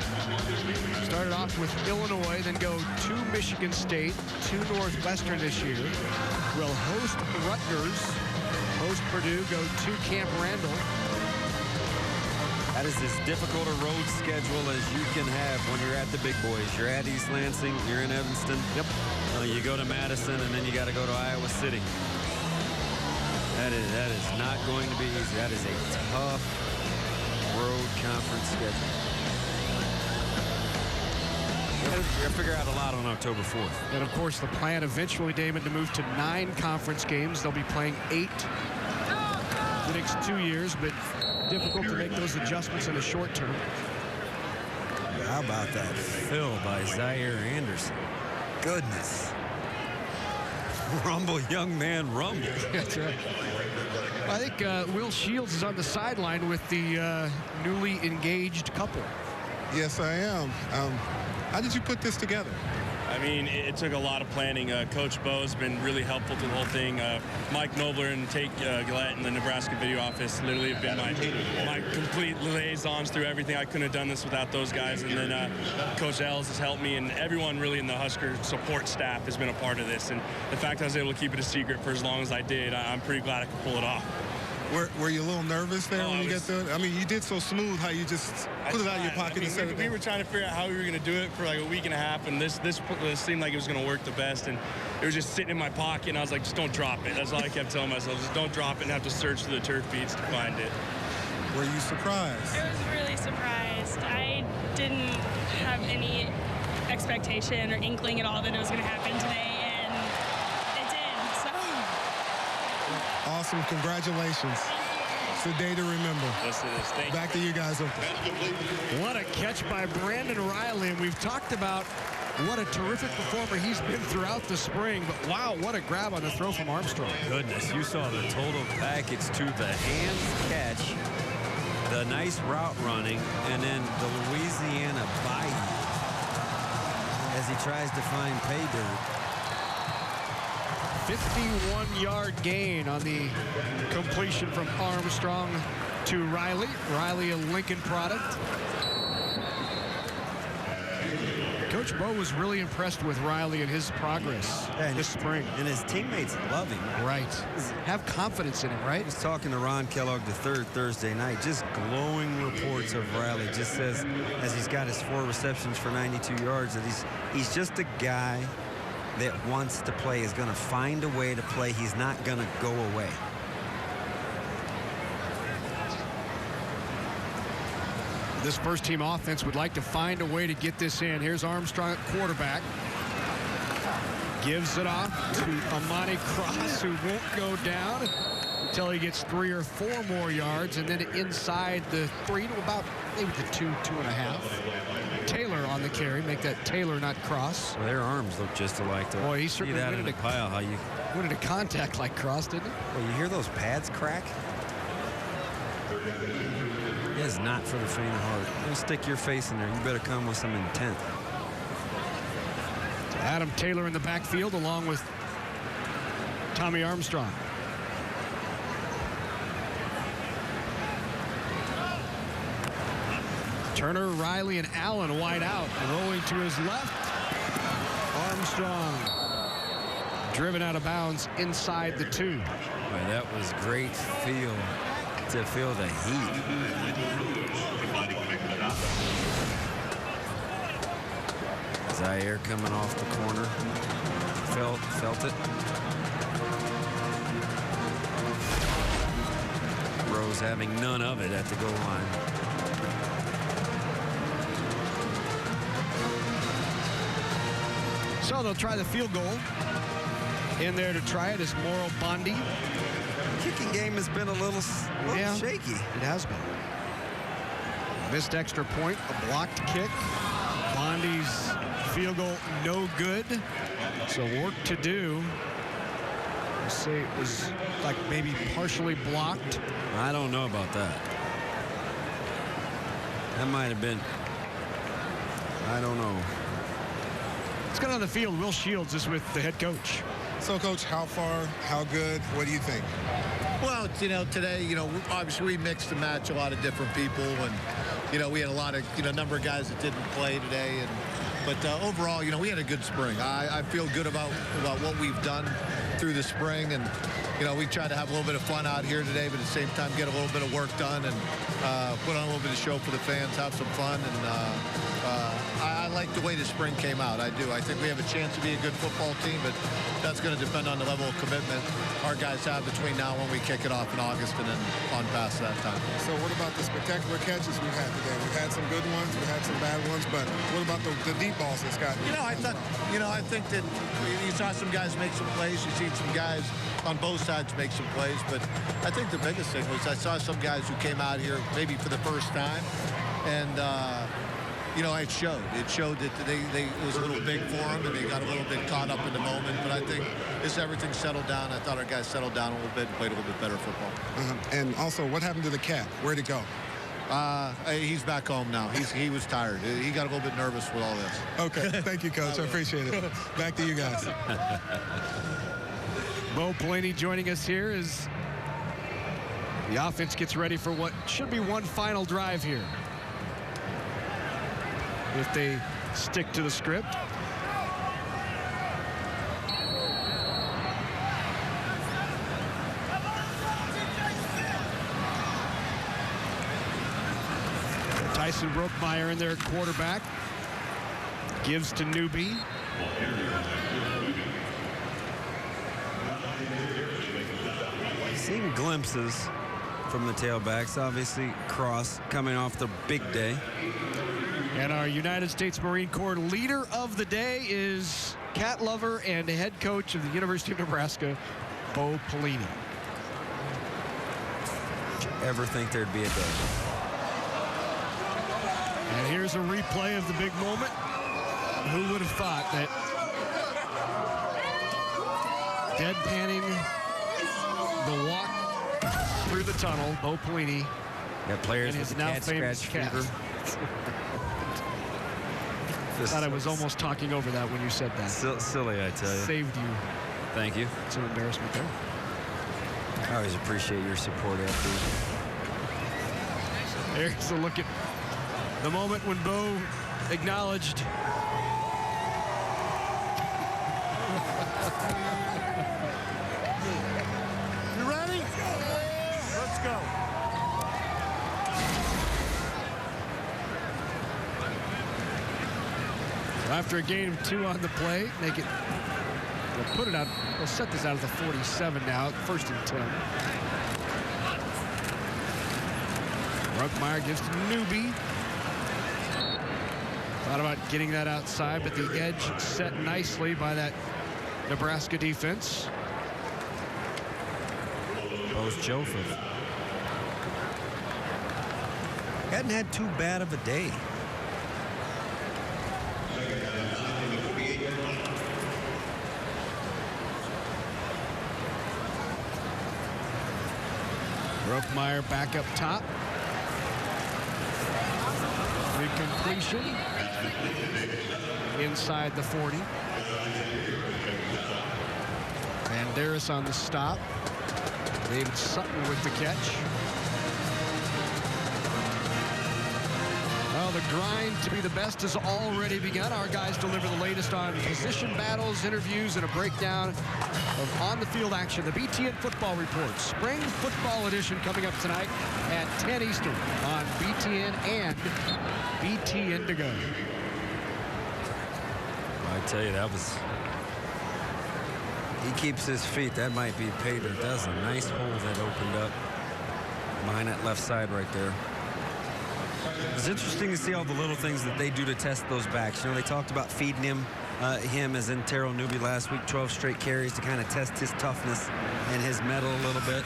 Started off with Illinois, then go to Michigan State, to Northwestern this year. Will host Rutgers, host Purdue, go to Camp Randall. That is as difficult a road schedule as you can have when you're at the big boys. You're at East Lansing, you're in Evanston. Yep. You go to Madison, and then you got to go to Iowa City. That is not going to be easy. That is a tough road conference schedule. You're going to figure out a lot on October 4th. And, of course, the plan eventually, Damon, to move to 9 conference games. They'll be playing 8 the next 2 years, but difficult to make those adjustments in the short term. How about that fill by Zaire Anderson? Goodness. Rumble, young man, rumble. That's right. I think Will Shields is on the sideline with the newly engaged couple. Yes, I am. How did you put this together? I mean, it took a lot of planning. Coach Bo's been really helpful to the whole thing. Mike Nobler and Tate Gillette in the Nebraska video office literally have been my complete liaisons through everything. I couldn't have done this without those guys. And then Coach Ells has helped me, and everyone really in the Husker support staff has been a part of this. And the fact I was able to keep it a secret for as long as I did, I'm pretty glad I could pull it off. Were you a little nervous there when you get through it? I mean, you did so smooth how you just put it out of your pocket and set it down. We were trying to figure out how we were going to do it for like a week and a half, and this seemed like it was going to work the best. And it was just sitting in my pocket, and I was like, just don't drop it. That's all I kept telling myself, just don't drop it and have to search through the turf feeds to find it. Were you surprised? I was really surprised. I didn't have any expectation or inkling at all that it was going to happen today, and it did, so. Awesome. Congratulations. It's a day to remember. Yes, it is. Thank you. Back to you guys. What a catch by Brandon Riley. And we've talked about what a terrific performer he's been throughout the spring. But, wow, what a grab on the throw from Armstrong. Goodness, you saw the total package to the hands catch, the the nice route running, and then the Louisiana Bayou as he tries to find pay dirt. 51-yard gain on the completion from Armstrong to Riley. Riley, a Lincoln product. Coach Bo was really impressed with Riley and his progress this spring. And his teammates love him. Right. Have confidence in him, right? I was talking to Ron Kellogg III Thursday night. Just glowing reports of Riley. Just says, as he's got his 4 receptions for 92 yards, that he's just a guy that wants to play, is going to find a way to play. He's not going to go away. This first-team offense would like to find a way to get this in. Here's Armstrong at quarterback. Gives it off to Amani Cross, who won't go down until he gets 3 or 4 more yards, and then inside the 3 to about maybe the 2.5. Taylor on the carry. Make that Taylor, not Cross. Well, their arms look just alike. Boy, he certainly went into pile. How you went into contact like Cross, didn't he? Well, you hear those pads crack? It is not for the faint of heart. Don't stick your face in there. You better come with some intent. Adam Taylor in the backfield along with Tommy Armstrong. Turner, Riley, and Allen wide out. Rolling to his left. Armstrong driven out of bounds inside the 2. Boy, that was great feel to feel the heat. Zaire coming off the corner. Felt it. Rose having none of it at the goal line. So they'll try the field goal. In there to try it is Moro Bondi. Kicking game has been a little shaky. It has been. Missed extra point, a blocked kick. Bondi's field goal, no good. So work to do. Let's say it was like maybe partially blocked. I don't know about that. That might have been. I don't know. Let's get on the field. Will Shields is with the head coach. So, Coach, how far, how good, what do you think? Well, today, obviously we mixed and matched a lot of different people, and, we had a lot of, number of guys that didn't play today, but overall, we had a good spring. I feel good about what we've done through the spring, and, we tried to have a little bit of fun out here today, but at the same time get a little bit of work done and put on a little bit of show for the fans, have some fun, and I like the way the spring came out. I do. I think we have a chance to be a good football team, but that's going to depend on the level of commitment our guys have between now and when we kick it off in August and then on past that time. So what about the spectacular catches we've had today? We've had some good ones, we've had some bad ones, but what about the deep balls that's got? I think that you saw some guys make some plays. You see some guys on both sides make some plays, but I think the biggest thing was I saw some guys who came out here maybe for the first time, and it showed. It showed that it was a little big for them, and they got a little bit caught up in the moment. But I think as everything settled down, I thought our guys settled down a little bit and played a little bit better football. And also, what happened to the cat? Where'd it go? He's back home now. He was tired. He got a little bit nervous with all this. Okay. Thank you, Coach. I appreciate it. Back to you guys. Bo Pelini joining us here as the offense gets ready for what should be one final drive here, if they stick to the script. Tyson Brookmeyer in there at quarterback. Gives to Newby. Seeing glimpses from the tailbacks. Obviously, Cross coming off the big day. And our United States Marine Corps leader of the day is cat lover and head coach of the University of Nebraska, Bo Pelini. Did you ever think there'd be a day? And here's a replay of the big moment. Who would have thought that deadpanning the walk through the tunnel, Bo Pelini Got players and with his the now cat famous scratch cat. fever. I thought I was almost talking over that when you said that. Silly, I tell you. Saved you. Thank you. It's an embarrassment there. I always appreciate your support, FD. There's a look at the moment when Bo acknowledged. You ready? Let's go. After a gain of 2 on the play, make it. They'll put it out. They'll set this out at the 47 now. 1st and 10. Ruckmeyer gives to Newby. Thought about getting that outside, but the edge set nicely by that Nebraska defense. Bo's Joseph. Hadn't had too bad of a day. Ruckmeyer back up top. Completion inside the 40. Banderas on the stop. David Sutton with the catch. Well, the grind to be the best has already begun. Our guys deliver the latest on position battles, interviews, and a breakdown of on-the-field action. The BTN Football Report, Spring Football Edition, coming up tonight at 10 Eastern on BTN and BTN to go. I tell you, that was... He keeps his feet. That might be paid a dozen. Nice hole that opened up behind that left side right there. It's interesting to see all the little things that they do to test those backs. You know, they talked about feeding him as in Terrell Newby last week, 12 straight carries to kind of test his toughness and his mettle a little bit.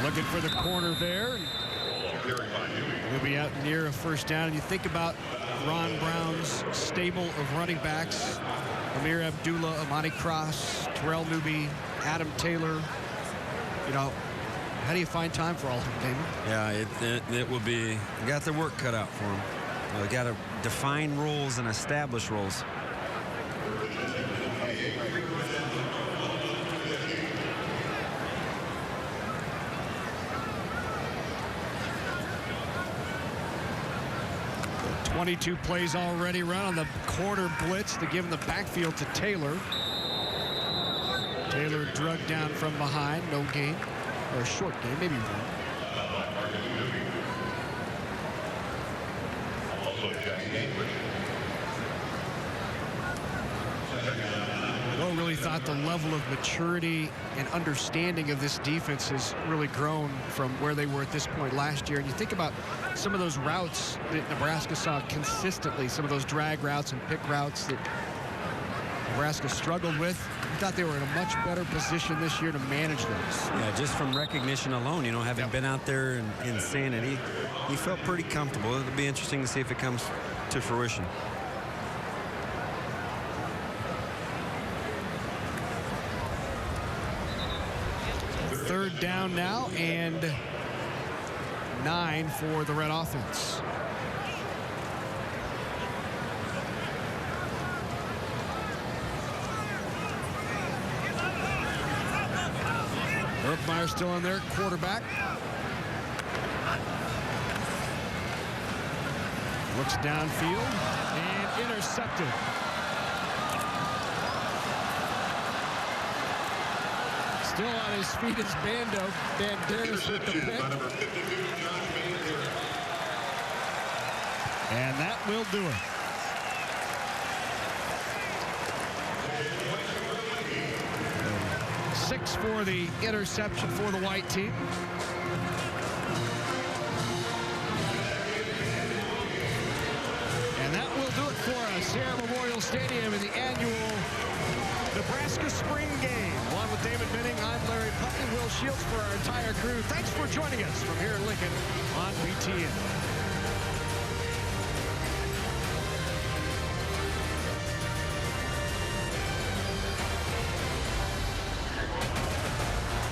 Looking for the corner there. He'll be out near a 1st down. And you think about Ron Brown's stable of running backs: Amir Abdullah, Amani Cross, Terrell Newby, Adam Taylor. You know, how do you find time for all of them, Damon? Yeah, it will be, got their work cut out for them. They got to define roles and establish roles. The 22 plays already run on the corner blitz to give him the backfield to Taylor. Taylor drugged down from behind, no gain. Or a short game, maybe one. Bo really thought the level of maturity and understanding of this defense has really grown from where they were at this point last year. And you think about some of those routes that Nebraska saw consistently, some of those drag routes and pick routes that Nebraska struggled with. I thought they were in a much better position this year to manage those. Yeah, just from recognition alone, you know, having been out there in Sanity, he felt pretty comfortable. It'll be interesting to see if it comes to fruition. Third down now and 9 for the Red offense. Ruckmeyer still in there, quarterback. Looks downfield and intercepted. Still on his feet is Banderas with the pick. And that will do it. Six for the interception for the white team. And that will do it for us here at Memorial Stadium in the annual Nebraska Spring Game. Along with David Benning, I'm Larry Putney, Will Shields for our entire crew. Thanks for joining us from here in Lincoln on BTN.